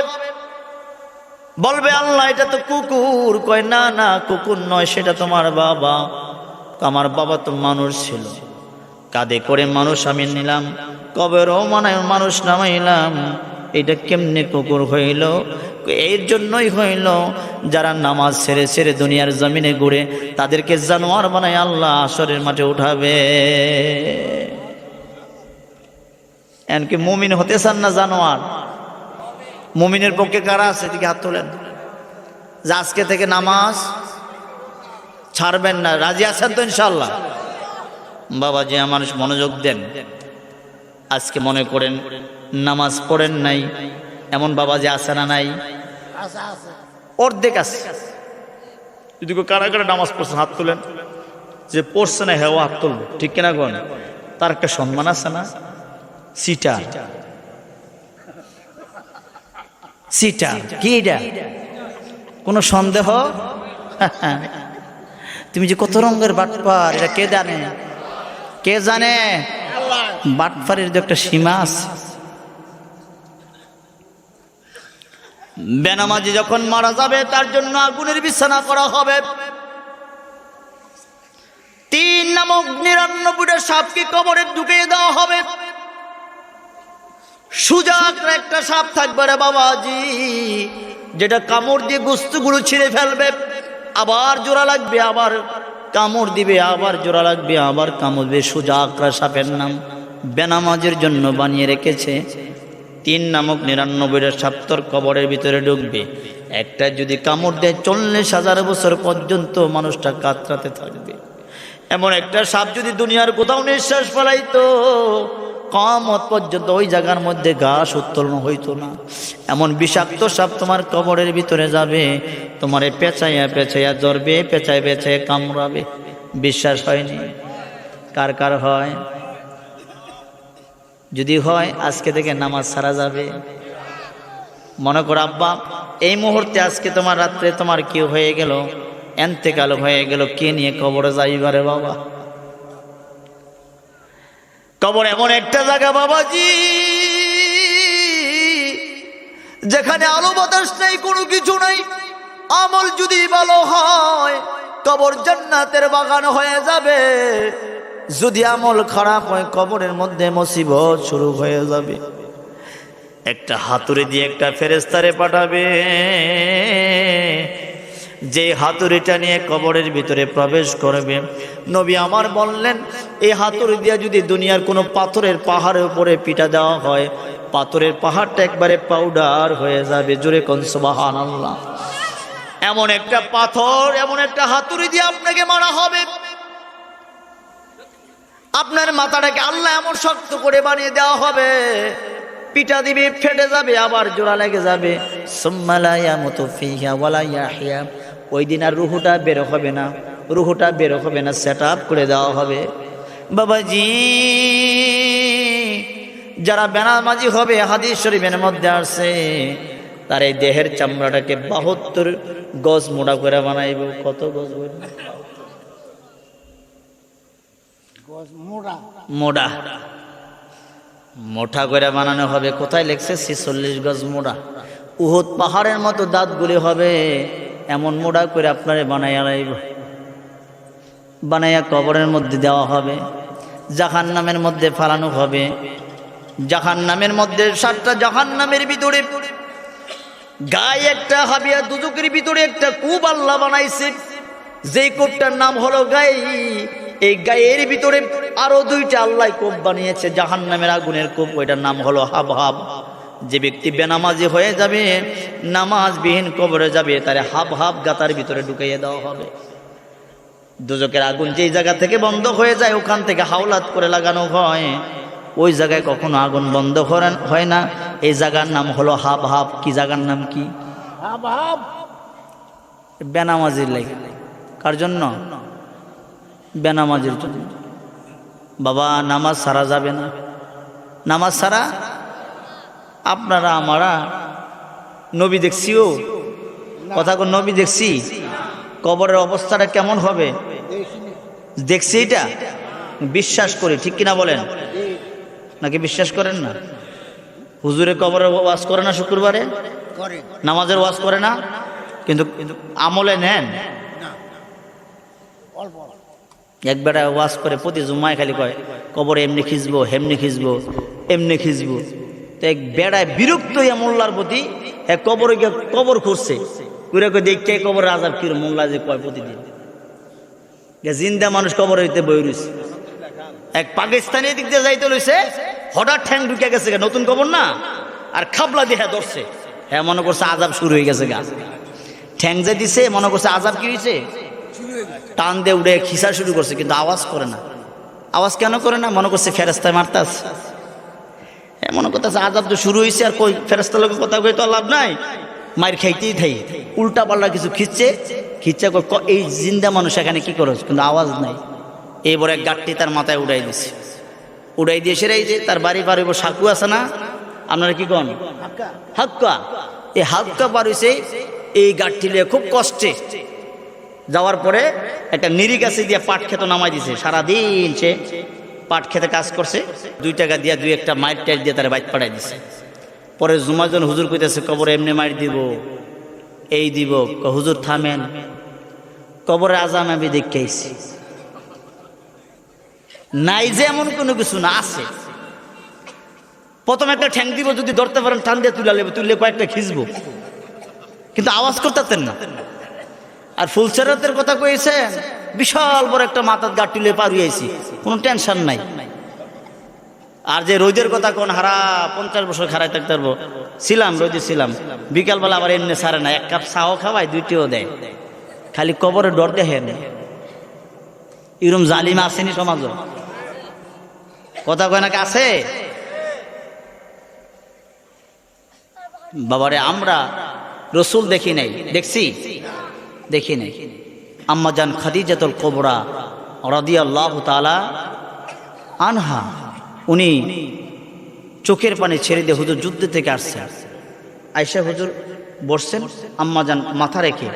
বলবে, আল্লাহ এটা তো কুকুর। কয়, না না, কুকুর নয়, সেটা তোমার বাবা। আমার বাবা তো মানুষ ছিল, কাঁধে করে মানুষ আমি নিলাম, কবরেও মানুষ নামাইলাম। এটা কেমনে কুকুর হইল? এর জন্যই হইল, যারা নামাজ ছেড়ে ছেড়ে দুনিয়ার জমিনে ঘুরে, তাদেরকে জানোয়ার বানায় আল্লাহ আসরের মাঠে উঠাবে। এমনকি মুমিন হতে চান না জানোয়ার? মুমিনের পক্ষে কারা আছে? দিকে হাত তোলেন। যে আজকে থেকে নামাজ ছাড়বেন না, রাজি আছেন তো ইনশাল্লাহ? বাবাজি আমার, মনোযোগ দেন। আজকে মনে করেন নামাজ পড়েন নাই, এমন বাবাজি আছে না নাই? অর্ধেক আছে। যদি কারা কারা নামাজ পড়ছেন হাত তোলেন। যে পড়ছে না হেও হাত তুলব, ঠিক কিনা কোন? তার একটা সম্মান আছে না? সিটা সিটার কি এটা? কোনো সন্দেহ? তুমি যে কত রঙের বাটপার, এটা কে জানে? কে জানে? বাটপারের যে একটা সীমা আছে। বেনামাজি যখন মারা যাবে তার জন্য আগুনের বিছানা করা হবে। 3 নামক 99টা সাপকে কবরে ঢুকিয়ে দেওয়া হবে। সুজা একটা সাপ থাকবে রে বাবাজি, যেটা কামড় দিয়ে গোস্তগুলো ছিঁড়ে ফেলবে, আবার জোড়া লাগবে, আবার কামড় দিবে, আবার জোড়া লাগবে, আবার কামড় দিবে। সুজা আকরা সাপের নাম বেনামাজের জন্য বানিয়ে রেখেছে। 3 নামক 99টা সাপ তোর কবরের ভিতরে ঢুকবে। একটা যদি কামড় দেয় 40,000 বছর পর্যন্ত মানুষটা কাতরাতে থাকবে। এমন একটা সাপ যদি দুনিয়ার কোথাও নিঃশ্বাস ফেলাইতো, কিয়ামত পর্যন্ত ওই জায়গার মধ্যে ঘাস উত্তোলন হইতো না। এমন বিষাক্ত সাপ তোমার কবরের ভিতরে যাবে, তোমারে পেঁচাইয়া পেঁচাইয়া ধরবে, পেঁচায় পেঁচায় কামড়াবে। বিশ্বাস হয়নি? কার কার হয়? যদি হয় আজকে থেকে নামাজ ছাড়া যাবে। মনে করো আব্বা এই মুহূর্তে আজকে তোমার রাত্রে তোমার কি হয়ে গেল, এন্তেকাল হয়ে গেল, কে নিয়ে কবরে যাইবারে বাবা? কবর এমন একটা জায়গা বাবাজি, যেখানে আলো বাতাস নেই, কোনো কিছু নাই। আমল যদি ভালো হয় কবর জান্নাতের বাগান হয়ে যাবে। যদি আমল খারাপ হয় কবরের মধ্যে মুসিবত শুরু হয়ে যাবে। একটা হাতুড়ি দিয়ে একটা ফেরেশতারে পাঠাবে, যে হাতুড়িটা নিয়ে কবরের ভিতরে প্রবেশ করবে। নবী আমার বললেন, এই হাতুড়ি দিয়ে যদি দুনিয়ার কোনো পাথরের পাহাড়ের উপরে পিটা দেওয়া হয়, পাথরের পাহাড়টা একবারে পাউডার হয়ে যাবে। জোরে কোন সুবহানাল্লাহ। এমন একটা পাথর, এমন একটা হাতুড়ি দিয়ে আপনাকে মারা হবে। আপনার মাথাটাকে আল্লাহ এমন শক্ত করে বানিয়ে দেওয়া হবে, পিটা দিবে, ফেটে যাবে, আবার জোড়া লেগে যাবে। সুম্মা লা ইয়ামুতু ফিহা ওয়ালা ইয়াহইয়া। ওই দিন আর রুহুটা বের হবে না, রুহুটা বের হবে না, সেট আপ করে দেওয়া হবে। বাবাজি যারা বেনামাজি হবে, হাদিস শরীফের মধ্যে আসছে, তার এই দেহের চামড়াটাকে 72 গজ মোটা করে বানাইব। কত গজ? মোটা মোটা করে বানানো হবে। কোথায় লেখছে? 46 গজ মোটা। উহুদ পাহাড়ের মতো দাঁতগুলি হবে, এমন মোটা করে আপনারে বানাইয়া লাইব, বানাইয়া কবরের মধ্যে দেওয়া হবে। জাহান্নামের মধ্যে ফালানো হবে। জাহান্নামের মধ্যে 7টা জাহান্নামের ভিতরে গায়ে একটা হাবিয়া, দুজকের ভিতরে একটা কূপ আল্লাহ বানাইছে। যেই কূপটার নাম হলো গায়ে। এই গায়ের ভিতরে আরো 2টা আল্লাহ কূপ বানিয়েছে, জাহান্নামের আগুনের কূপ, ওইটার নাম হলো হাবহাব। যে ব্যক্তি বেনামাজি হয়ে যাবে, নামাজবিহীন কবরে যাবে, তারে হাবহাব গাতার ভিতরে ঢুকাইয়ে দেওয়া হবে। দুজকের আগুন যেই জায়গা থেকে বন্ধ হয়ে যায়, ওখান থেকে হাওলাত করে লাগানো হয়। ওই জায়গায় কখনো আগুন বন্ধ হয় না। এই জায়গার নাম হলো হাবহাব। কি জায়গার নাম? কি হাবহাব? বেনামাজির লাগে। কার জন্য? বেনামাজির জন্য। বাবা নামাজ ছাড়া যাবে না। নামাজ ছাড়া আপনারা আমারা নবী দেখছিও, কথা কোন নবী দেখছি? কবরের অবস্থাটা কেমন হবে দেখছি, এটা বিশ্বাস করি, ঠিক কিনা বলেন? নাকি বিশ্বাস করেন না? হুজুরে কবরের ওয়াজ করে না? শুক্রবারে নামাজের ওয়াজ করে না, কিন্তু আমলে নেন। একবার ওয়াজ করে প্রতি জুম্মায় খালি কয় কবরে এমনি খিঁচবো, হেমনি খিঁচবো, এমনি খিঁচবো। তো এক বেড়ায় বিরক্ত হইয়া মোল্লার প্রতি, হ্যাঁ কবরে গিয়ে কবর খুঁজছে, দেখে কবর আজাব কি মোল্লা যে কয় প্রতিদিন। জিন্দা মানুষ কবর হইতে বই রয়েছে। এক পাকিস্তানি দিক দিয়ে যাইতে লইছে, হঠাৎ ঠ্যাং ঢুকে গেছে, নতুন কবর না, আর খাবলা দিয়ে ধরছে। হ্যাঁ মনে করছে আজাব শুরু হয়ে গেছে গা। ঠ্যাং যে দিছে মনে করছে আজাব কি হয়েছে, টান দিয়ে উড়ে খিসা শুরু করছে, কিন্তু আওয়াজ করে না। আওয়াজ কেন করে না? মনে করছে ফেরেস্তায় মারতাস। হ্যাঁ মনে করতেছে আজাব তো শুরু হয়েছে, আর কই ফেরেস্তার লোকের কথা কই তো লাভ নাই, মায়ের খাইতেই থাই। উল্টা পাল্টা কিছু খিচ্ছে, এই জিন্দা মানুষ এখানে কি করছ, কিন্তু আওয়াজ নাই। এইবার এক গাঠটি তার মাথায় উড়াই দিছে। উড়াই দিয়ে সেরাই যে তার বাড়ি বাড়ি সাকু আছে না, আপনারা কি কন? হাক্কা। এই হালকা পার হয়েছে এই গাঠটিলে খুব কষ্টে যাওয়ার পরে একটা নিরি গাছে দিয়ে পাট খেতে নামাই দিছে। সারাদিন সে পাট খেতে কাজ করছে, 2 টাকা দিয়ে 2-1টা মাইর টাইট দিয়ে তারা বাইক পাঠাই দিছে। পরে জুমাজন হুজুর কইতেছে কবরে এমনি মাইর দিব, এই দিব। হুজুর থামেন, কবরে আজান আমি দেখেছি নাই যে এমন কোনো কিছু না, আছে। প্রথমে একটা ঠ্যাং দিব, যদি ধরতে পারেন টান দিয়ে তুলে নেবে, তুললে কয়েকটা খিঁচবো, কিন্তু আওয়াজ করতেন না। আর ফুলসেরাতের কথা কয়েছেন, বিশাল বড় একটা মাথার গা তুলে পার হয়েছি, কোনো টেনশন নাই। আর যে রোদের কথা কোন হারা 50 বছর খারাই থাকতে পারবো, ছিলাম রোদে ছিলাম, বিকালবেলা আবার এমনি ছাড়ে না, 1 কাপ চাও খাওয়ায়, 2টিও দেয়। খালি কবরে ডর দেখেন, এরম জালিম আসেনি সমাজ, কথা কয় নাকি আছে? বাবারে আমরা রসুল দেখি নাই, দেখছি? দেখি নাই। আম্মা জান খাদিজাতুল কুবরা রাদিয়াল্লাহু তাআলা আনহা, উনি চোখের পানি ছেড়ে দিয়ে হুজুর যুদ্ধ থেকে আসছেন। আয়েশা হুজুর বসছেন, আম্মা জান মাথা রেখে,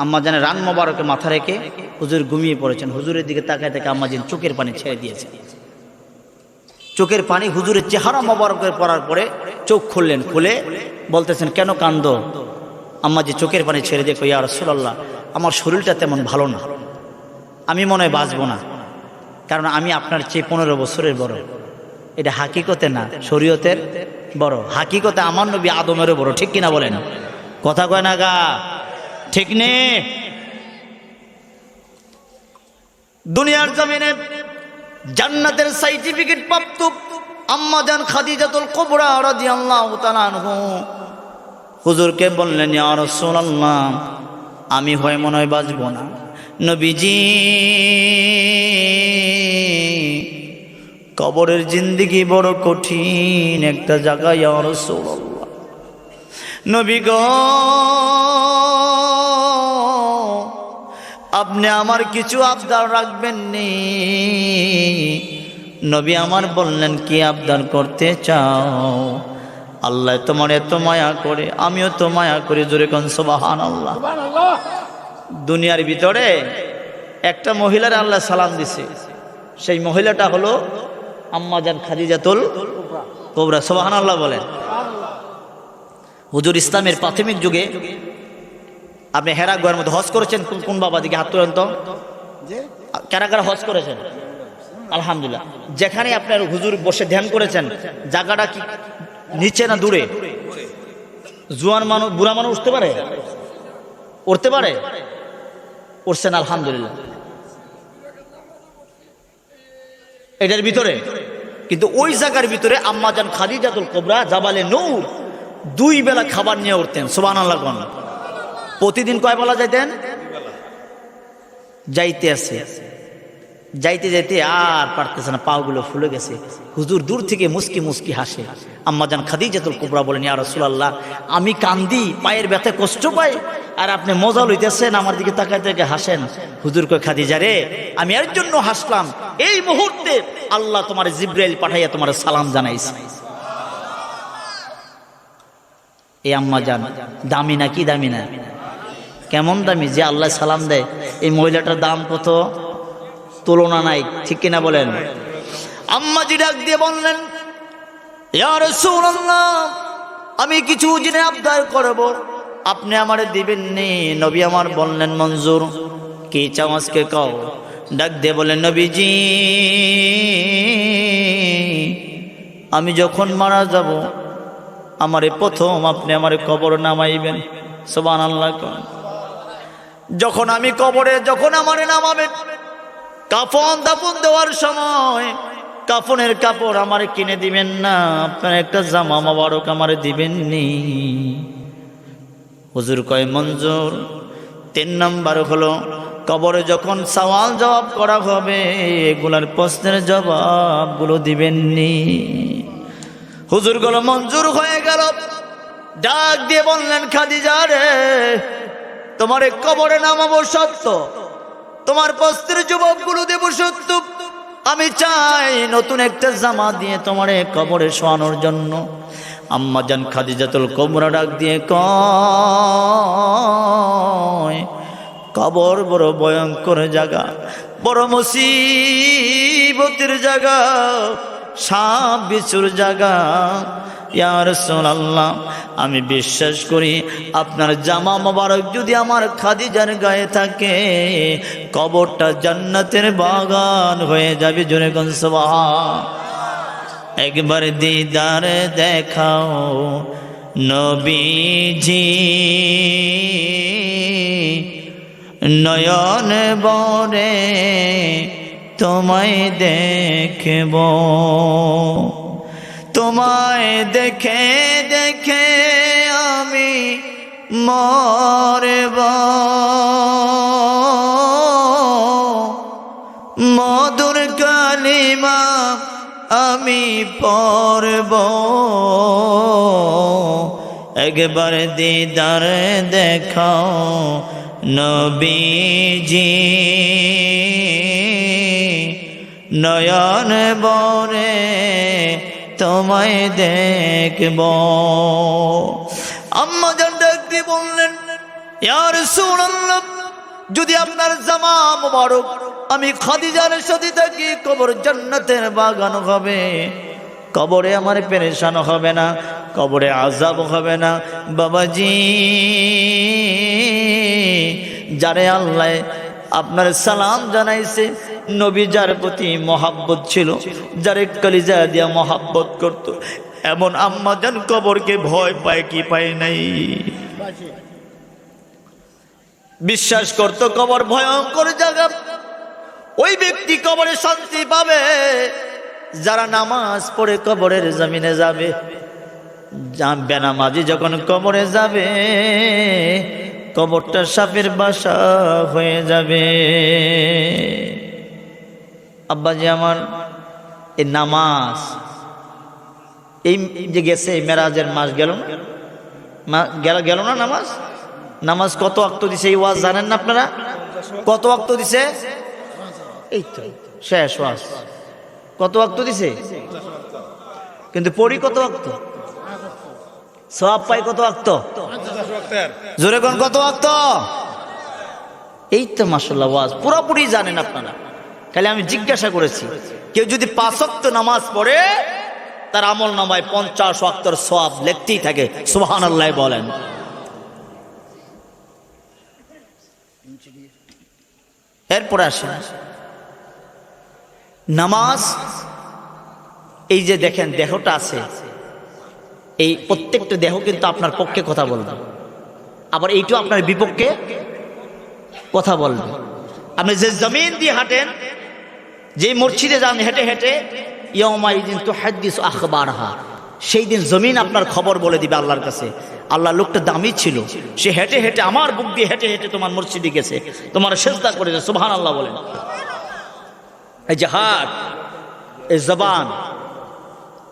আম্মা জানের রান মোবারকে মাথা রেখে হুজুর ঘুমিয়ে পড়েছেন। হুজুরের দিকে তাকায় থেকে আম্মা জান চোখের পানি ছেড়ে দিয়েছেন। চোখের পানি হুজুরের চেহারা মোবারকের পড়ার পরে চোখ খুললেন, খুলে বলতেছেন কেন কান্দো? আম্মা জি চোখের পানি ছেড়ে দিয়ে কই, ইয়া রাসূলুল্লাহ, আমার শরীরটা তেমন ভালো না, আমি মনে হয় বাঁচবো না, কারণ আমি আপনার চেয়ে 15 বছরের বড়। এটা হাকিকতে না, শরীয়তের বড়। হাকিকতে আমার নবী আদমেরও বড়, ঠিক কিনা বলেন? কথা কয় না গা, ঠিক নে? দুনিয়ার জমিনে জান্নাতের সার্টিফিকেট প্রাপ্ত আম্মা জান খাদিজাতুল কুবরা রাদিয়াল্লাহু তাআলা আনহা হুজুরকে বললেন, ইয়া রাসূলুল্লাহ, আমি হয় মনে হয় বাঁচব না। নবীজি, কবরের জিন্দেগি বড় কঠিন একটা জায়গা, ইয়া রাসূলুল্লাহ। নবী গো, আপনি আমার কিছু আবদার রাখবেন নি? নবী আমার বললেন, কি আবদার করতে চাও? আল্লাহ তোমার এত মায়া করে, আমিও তো মায়া করি, জোরে কোন সুবহানাল্লাহ। দুনিয়ার ভিতরে একটা মহিলার আল্লাহ সালাম দিছে, সেই মহিলাটা হলো আম্মা জান খাদিজাতুল কুবরা। সুবহানাল্লাহ বলেন। হুজুর ইসলামের প্রাথমিক যুগে আপনি হেরা গুহার মধ্যে হজ করেছেন? কোন বাবা দিকে হাত তুলেন তো, কারা কারা হজ করেছেন? আলহামদুলিল্লাহ। যেখানে আপনার হুজুর বসে ধ্যান করেছেন, জায়গাটা কি নিচে না দূরে? জোয়ান মানুষ, বুড়া মানুষ উঠতে পারে? উঠতে পারে? উঠছেন, আলহামদুলিল্লাহ। এটার ভিতরে কিন্তু ওই জায়গার ভিতরে আম্মা জান খাদিজাতুল কুবরা জাবালে নূর 2 বেলা খাবার নিয়ে উঠতেন। সুবহানাল্লাহ। প্রতিদিন কয় বেলা যাইতেন? যাইতে আছে, যাইতে যাইতে আর পারতেছে না, পাগুলো ফুলে গেছে। হুজুর দূর থেকে মুস্কি মুস্কি হাসে। আম্মা জান খাদিজাতুল কুবরা বলেন, ইয়া রাসূলুল্লাহ, আমি কান্দি, পায়ের ব্যথা কষ্ট পাই, আর আপনি মজা লইতেছেন, আমার দিকে তাকায় থেকে হাসেন। হুজুর কয়, খাদিজা রে, আমি এর জন্য হাসলাম, এই মুহূর্তে আল্লাহ তোমার জিব্রাইল পাঠাইয়া তোমার সালাম জানাইছে। এই আম্মা জান দামি নাকি দামি না? কেমন দামি যে আল্লাহ সালাম দেয়। এই মহিলাটার দাম কত, তুলনা নাই, ঠিক কিনা বলেন? আম্মাজি ডাক দিয়ে বললেন, ইয়া রাসূলুল্লাহ, আমি কিছু জিনে আবদার করব, আপনি আমারে দিবেন নি? নবী আমার বললেন, মঞ্জুর, কি চাও আজকে কও। ডাক দিয়ে বলেন, নবীজি, আমি যখন মারা যাব, আমারে প্রথম আপনি আমারে কবর নামাইবেন। সুবহানাল্লাহ। যখন আমি কবরে, যখন আমারে নামাবেন, কাফন দাফন দেওয়ার সময় কাফনের কাপড় আমারে কিনে দিবেন না, আপনার একটা জামা মোবারক আমারে দিবেন নি? হুজুর কয়, মঞ্জুর। 3 নাম্বার হলো, কবরে যখন সওয়াল জবাব করা হবে, এগুলার প্রশ্নের জবাবগুলো দিবেন নি? হুজুর গুলো মঞ্জুর হয়ে গেল। ডাক দিয়ে বললেন, খাদিজা রে, তোমার কবরে নামাবো সত্য, তোমার প্রশ্নের জবাবগুলো দেব সত্য, আমি চাই নতুন একটা জামা দিয়ে তোমারে কবরে শোয়ানোর জন্য। আম্মা জান খাদিজাতুল কুবরা ডাক দিয়ে কয়, কবর বড় ভয়ঙ্কর জায়গা, বড় মুসিবতের জায়গা, সাপ বিছুর জায়গা। ইয়া রাসূলুল্লাহ, আমি বিশ্বাস করি আপনার জামা মোবারক যদি আমার খাদিজার গায়ে থাকে, কবরটা জান্নাতের বাগান হয়ে যাবে। জোরে কোন সুবহান। একবার দিদার দেখাও নবীজি, নয়ন বরে তোমায় দেখব, তোমায় দেখে দেখে আমি মরব, মধুর কালিমা আমি পড়ব। একবার দিদার দেখাও নবীজি, নয়ন বরে তোমায় দেখব। আম্মা জান ডাক দিয়ে বললেন, ইয়া রাসূলুল্লাহ, যদি আপনার জামা মোবারক আমি খাদিজার সাথে থাকি, কবর জান্নাতের বাগান হবে, কবরে আমার পেরেশান হবে না, কবরে আযাব হবে না। বাবাজি, যারে আল্লাহ আপনার সালাম জানাইছে, নবী যার প্রতি মহাব্বত ছিল, যারে কলিজা দিয়া মহাব্বত করত, এমন আম্মা জান কবরকে ভয় পায় কি পায় নাই? বিশ্বাস করত কবর ভয়ঙ্কর জায়গা। ওই ব্যক্তি কবরে শান্তি পাবে যারা নামাজ পড়ে কবরের জমিনে যাবে। বেনামাজি যখন কবরে যাবে, কবরটা সাপের বাসা হয়ে যাবে। আব্বাজি আমার, এই নামাজ এই যে গেছে মেরাজের মাস গেল না, গেল না নামাজ? নামাজ কত ওয়াক্ত দিছে এই ওয়াজ জানেন না আপনারা? কত ওয়াক্ত দিছে? এই তো শেষ ওয়াজ। কত ওয়াক্ত দিছে? কিন্তু পড়ি কত ওয়াক্ত? সওয়াব পাই কত ওয়াক্ত? জোরে কোন কত ওয়াক্ত? এই তো মাশাআল্লাহ ওয়াজ পুরোপুরি জানেন আপনারা। খালি আমি জিজ্ঞাসা করেছি, কেউ যদি 5 ওয়াক্ত নামাজ পড়ে, তার আমল নামায় 50 ওয়াক্তের সওয়াব লিখতেই থাকে। সুবহানাল্লাহ বলেন। এরপরে আসেন নামাজ। এই যে দেখেন দেহটা আছে, এই প্রত্যেকটা দেহ কিন্তু আপনার পক্ষে কথা বলবে, আবার এইটাও আপনার বিপক্ষে কথা বলবে। আপনি যে জমিন দিয়ে হাঁটেন, যে মসজিদে যান হেঁটে হেঁটে, ইয়াউমাইদিন তুহাদ্দিসু আখবারহা, সেই দিন জমিন আপনার খবর বলে দিবে আল্লাহর কাছে। আল্লাহ লোকটা দামি ছিল, সে হেঁটে হেঁটে আমার বুক দিয়ে হেঁটে হেঁটে তোমার মসজিদে গেছে, তোমার সেজদা করেছে। সুবহানাল্লাহ বলেন। এই যে হাত, এই জবান,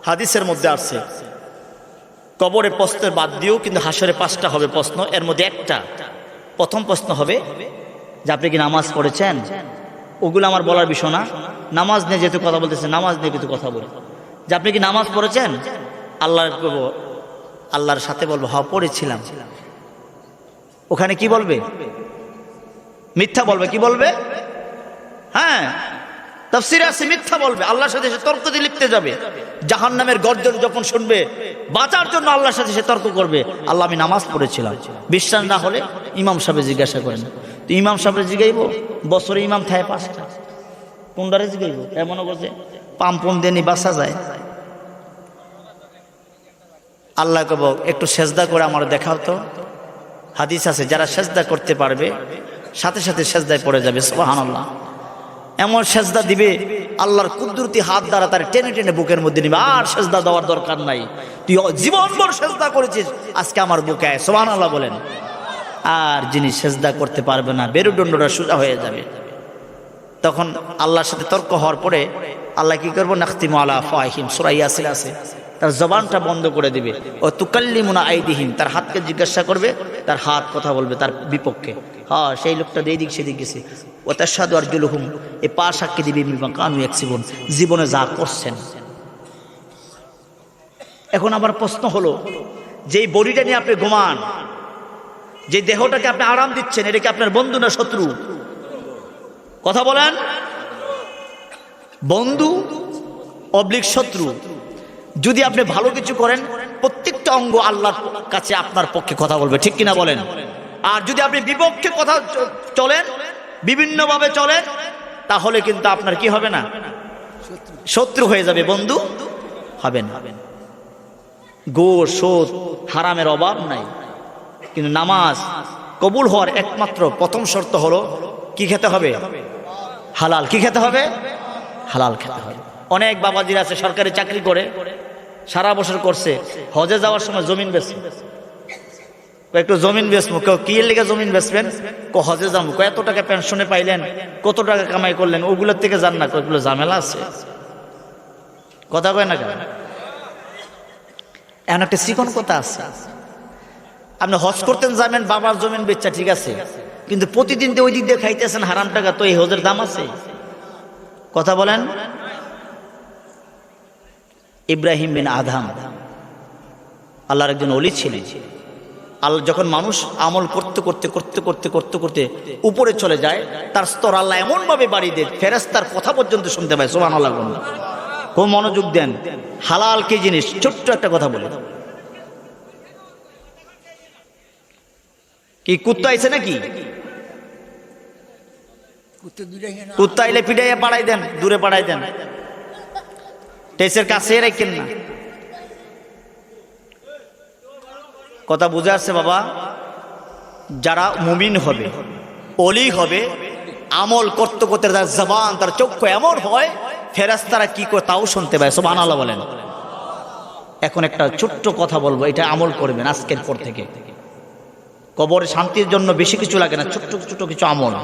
হাদিসের মধ্যে আছে কবরে প্রশ্নের বাদ দিয়েও কিন্তু হাসরে 5টা হবে প্রশ্ন। এর মধ্যে একটা, প্রথম প্রশ্ন হবে যে আপনি কি নামাজ পড়েছেন? ওগুলো আমার বলার বিষয় না। নামাজ নিয়ে যেহেতু কথা বলতেছে, নামাজ নিয়ে কিছু কথা বলি, যে আপনি কি নামাজ পড়েছেন? আল্লাহর সাথে বলবো হ্যাঁ পড়েছিলাম। ওখানে কি বলবে? মিথ্যা বলবে। কি বলবে? হ্যাঁ, তাফসীরে আছে মিথ্যা বলবে, আল্লাহর সাথে সে তর্ক দিয়ে লিপ্তে যাবে। জাহান্নামের গর্জন যখন শুনবে, বাঁচার জন্য আল্লাহর সাথে সে তর্ক করবে, আল্লাহ আমি নামাজ পড়েছিলাম। বিশ্বাস না হলে ইমাম সাহেব জিজ্ঞাসা করেন। তো ইমাম সাহেব জিগাইব, বছরে ইমাম থাকে 5টা, কোনটারে জিগাইব? এমনও করছে পাম্পন দেনি বাসা যায়। আল্লাহ কব একটু সেজদা করে আমার দেখাও তো। হাদিস আছে যারা সেজদা করতে পারবে সাথে সাথে সেজদায় পড়ে যাবে। সুবহানাল্লাহ। এমন সেজদা দিবে, আল্লাহর কুদরতি হাত দ্বারা তার টেনে টেনে বুকের মধ্যে নিবে, আর সেজদা দেওয়ার দরকার নাই, তুই জীবনভর সেজদা করেছিস, আজকে আমার বুকে আয়। সুবহানাল্লাহ বলেন। আর যিনি সেজদা করতে পারবে না, মেরুদণ্ডটা সোজা হয়ে যাবে। তখন আল্লাহর সাথে তর্ক হওয়ার পরে আল্লাহ কি করবো? নাখতিমু আলা আফওয়াহিহিম, সূরা ইয়াসিন আছে, তার জবানটা বন্ধ করে দিবে। ও তুকাল্লিমুনা আইদিহিম, তার হাতকে জিজ্ঞাসা করবে, তার হাত কথা বলবে তার বিপক্ষে। হ্যাঁ, সেই লোকটা এইদিক সেদিক গেছে। ও তাশহাদু আরজুলুহুম, এ পা সাক্ষী দিবে বিমা কানু ইয়াকসিবুন, জীবনে যা করছেন। এখন আমার প্রশ্ন হলো, যেই বডিটা নিয়ে আপনি ঘুমান, যে দেহটাকে আপনি আরাম দিচ্ছেন, এটা কি আপনার বন্ধু না শত্রু? কথা বলেন। বন্ধু অবলিক শত্রু। যদি আপনি ভালো কিছু করেন, প্রত্যেকটা অঙ্গ আল্লাহর কাছে আপনার পক্ষে কথা বলবে, ঠিক কিনা বলেন? আর যদি আপনি বিপক্ষে কথা চলেন, বিভিন্নভাবে চলেন, তাহলে কিন্তু আপনার কি হবে না? শত্রু হয়ে যাবে, বন্ধু হবে না। ঘুষ, সুদ, হারামের অভাব নাই, কিন্তু নামাজ কবুল হওয়ার একমাত্র প্রথম শর্ত হলো কি খেতে হবে? হালাল। কি খেতে হবে? হালাল খেতে হবে। অনেক বাবাজির আছে সরকারি চাকরি করে, সারা বছর করছে, হজে যাওয়ার সময় জমিন বেচে, একটু জমিন বেচবো। কেউ কি লেগে জমিন বেচবেন? হজে যাবো। এত টাকা পেনশনে পাইলেন, কত টাকা কামাই করলেন, ওগুলোর থেকে যান না, ওইগুলো ঝামেলা আছে। কথা কয় না কেন? এমন একটা চিকন কথা আছে, আপনি হজ করতেন যাবেন বাবার জমিন বেচা, ঠিক আছে, কিন্তু প্রতিদিন তো ওই দিক দিয়ে খাইতেছেন হারাম টাকা, তো এই হজের দাম আছে? কথা বলেন। ইব্রাহিম বিন আদম আল্লাহর একজন ওলি ছিলেন। আল্লাহ যখন মানুষ আমল করতে করতে করতে করতে করতে করতে উপরে চলে যায়, তার স্তর আল্লাহ এমন ভাবে বাড়িয়ে দেন, ফেরেশতার কথা পর্যন্ত শুনতে পায়। সুবহানাল্লাহ। খুব মনোযোগ দেন। হালাল কি জিনিস? ছোট্ট একটা কথা বলে, কি কুত্তা আইছে নাকি? কুত্তা আইলে পিটাইয়া পাড়াই দেন, দূরে পাড়াই দেন, টেসের কাছে রাখেন না। কথা বুঝে আসছে বাবা? যারা মুমিন হবে, ওলি হবে, আমল করতে করতে তার জবান, তার চক্ষু এমন হয়, ফেরেশতারা কি করে তাও শুনতে পায়। সুবহানাল্লাহ বলেন। এখন একটা ছোট্ট কথা বলবো, এটা আমল করবেন আজকের পর থেকে। কবরে শান্তির জন্য বেশি কিছু লাগে না, ছোট্ট ছোট্ট কিছু আমল।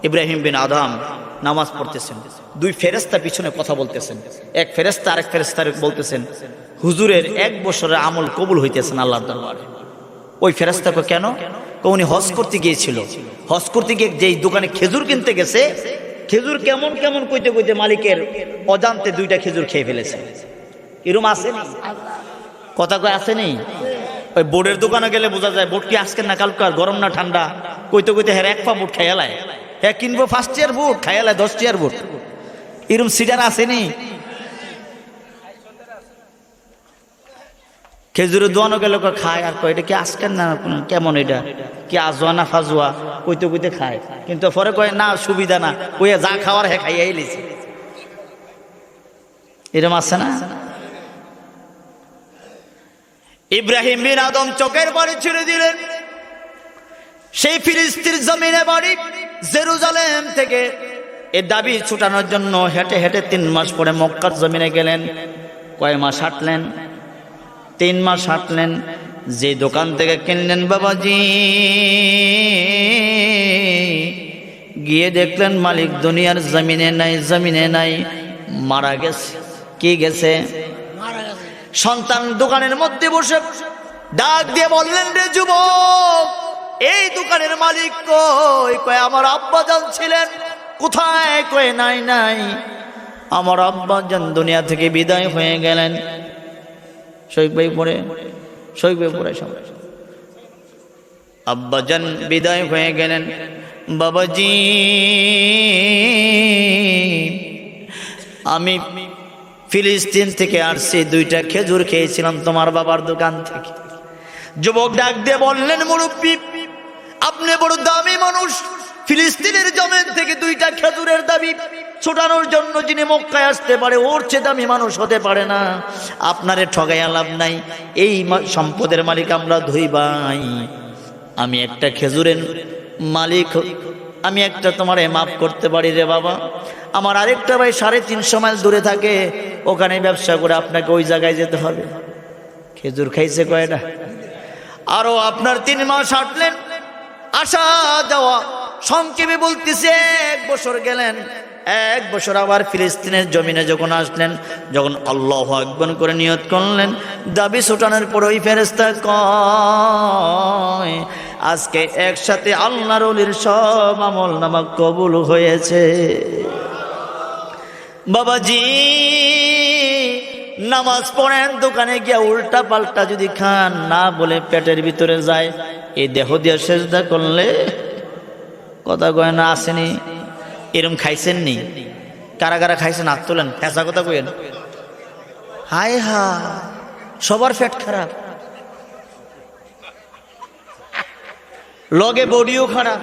ইব্রাহিম বিন আদম নামাজ পড়তেছেন, দুই ফেরেশতা পিছনে কথা বলতেছেন। এক ফেরেশতা আরেক ফেরেশতার বলতেছেন, হুজুরের 1 বছরের আমল কবুল হইতেছেন আল্লাহর দরবারে। ওই ফেরেশতাকে কেন? উনি হজ করতে গিয়েছিল, হজ করতে গিয়ে যেই দোকানে খেজুর কিনতে গেছে, খেজুর কেমন কেমন কইতে কইতে মালিকের অজান্তে 2টা খেজুর খেয়ে ফেলেছে। এরকম আসেনি? কথা কয় আসেনি? ওই বোর্ডের দোকানে গেলে বোঝা যায় বোর্ড কি আজকে না কালকার, গরম না ঠান্ডা, কইতে কইতে হ্যাঁ 1 পা বুট খাইয়ালায়, হ্যাঁ কিনবো 1st ইয়ার বুট, খাইয়ালায় 10 ইয়ার বুট। এরকম সিডার আসেনি? খেজুরের দোয়ানো গেল খায়, আর কয় এটা কি আজকের না কেমন, এটা কি আজোয়া না ফাজুয়া, কইতে কইতে খায়, কিন্তু পরে কয় না সুবিধা না, কইয়া যা খাওয়ার হ্যাঁ খাইয়াই লিছে। এরকম আছে না? ইব্রাহিম বিন আদম চোখের পানি ছেড়ে দিলেন। সেই ফিলিস্তির জমিনে বাড়ি, জেরুজালেম থেকে এ দাবি ছুটানোর জন্য হেঁটে হেঁটে 3 মাস পরে মক্কার জমিনে গেলেন। কয় মাস হাঁটলেন? 3 মাস হাঁটলেন। যে দোকান থেকে কিনলেন বাবাজি, গিয়ে দেখলেন মালিক দুনিয়ার জমিনে নাই, জমিনে নাই, মারা গেছে। কি গেছে? সন্তান দোকানের মধ্যে বসে ডাক দিয়ে বললেন, রে যুবক, এই দোকানের মালিক কই? কয় আমার আব্বাজান ছিলেন। কোথায়? কয় নাই নাই, আমার আব্বাজান দুনিয়া থেকে বিদায় হয়ে গেলেন। শৈক ভাই পড়ে, শৈক ভাই পড়ে, আব্বাজান বিদায় হয়ে গেলেন। বাবাজি, আমি ফিলিস্তিন থেকে আসছি, 2টা খেজুর খেয়েছিলাম তোমার বাবার দোকান থেকে। যুবক ডাক দিয়ে বললেন, মুরব্বি, আপনি বড় দামি মানুষ, ফিলিস্তিনের জমিন থেকে 2টা খেজুরের দাবি ছোটানোর জন্য যিনি মক্কায় আসতে পারে, ওর চেয়ে দামি মানুষ হতে পারে না। আপনারে ঠগাইয়া লাভ নাই, এই সম্পদের মালিক আমরা 2 ভাই। আমি একটা খেজুরের মালিক, আমি একটা তোমারে মাফ করতে পারি রে বাবা। আমার আরেকটা ভাই 350 মাইল দূরে থাকে, ওখানে ব্যবসা করে আপনাকে ওই জায়গায় যেতে হবে। খেজুর খাইছে কয়টা? আরো আপনার 3 মাস হাঁটলেন, আসা যাওয়া, সংক্ষেপে বলতেছে 1 বছর গেলেন। 1 বছর আবার ফিলিস্তিনের জমিনে যখন আসলেন, যখন আল্লাহু আকবার করে নিয়ত করলেন, দাবি ছোটানোর পর ওই ফেরেশতা কয়, আজকে একসাথে আল্লাহর ওলির সব আমল নামা কবুল হয়েছে। বাবাজি, নামাজ পড়েন, দোকানে গিয়া উল্টা পাল্টা যদি খান, না বলে পেটের ভিতরে যায়, এই দেহ দিয়ে সেজদা করলে কথা কয় না আসেনি? এরম খাইছেন নি? কারা কারা খাইছেন হাত তোলেন, ফেঁসা কথা কইেন। হায় হা, সবার পেট খারাপ, লগে বডিও খারাপ।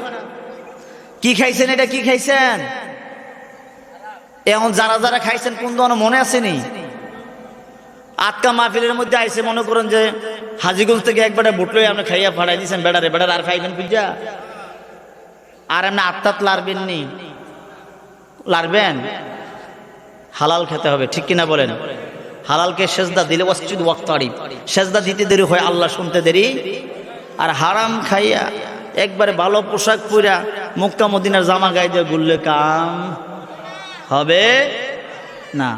কি খাইছেন? এটা কি খাইছেন? এখন যারা যারা খাইছেন কোন দোকানে মনে আসেনি? আটকা মাহফিলের মধ্যে আইসে, মনে করেন যে হাজিগঞ্জ থেকে একবারে বুটলোই আপনি খাইয়া ফাড়াই দিয়েছেন, বেড়ারে বেড়ার আর খাইবেন পিজ্জা? আর এমনি আত্মাত লারবেন নি? লারবেন? হালাল খেতে হবে, ঠিক কিনা বলেন? হালালকে সেজদা দিলে ওয়াসজুদ ওয়াক্তারিব, সেজদা দিতে দেরি হয়, আল্লাহ শুনতে দেরি। আর হারাম খাইয়া একবারে ভালো পোশাক পরা মক্কা মদিনার জামা গায়ে দিয়ে ঘুরলে কাম হবে না।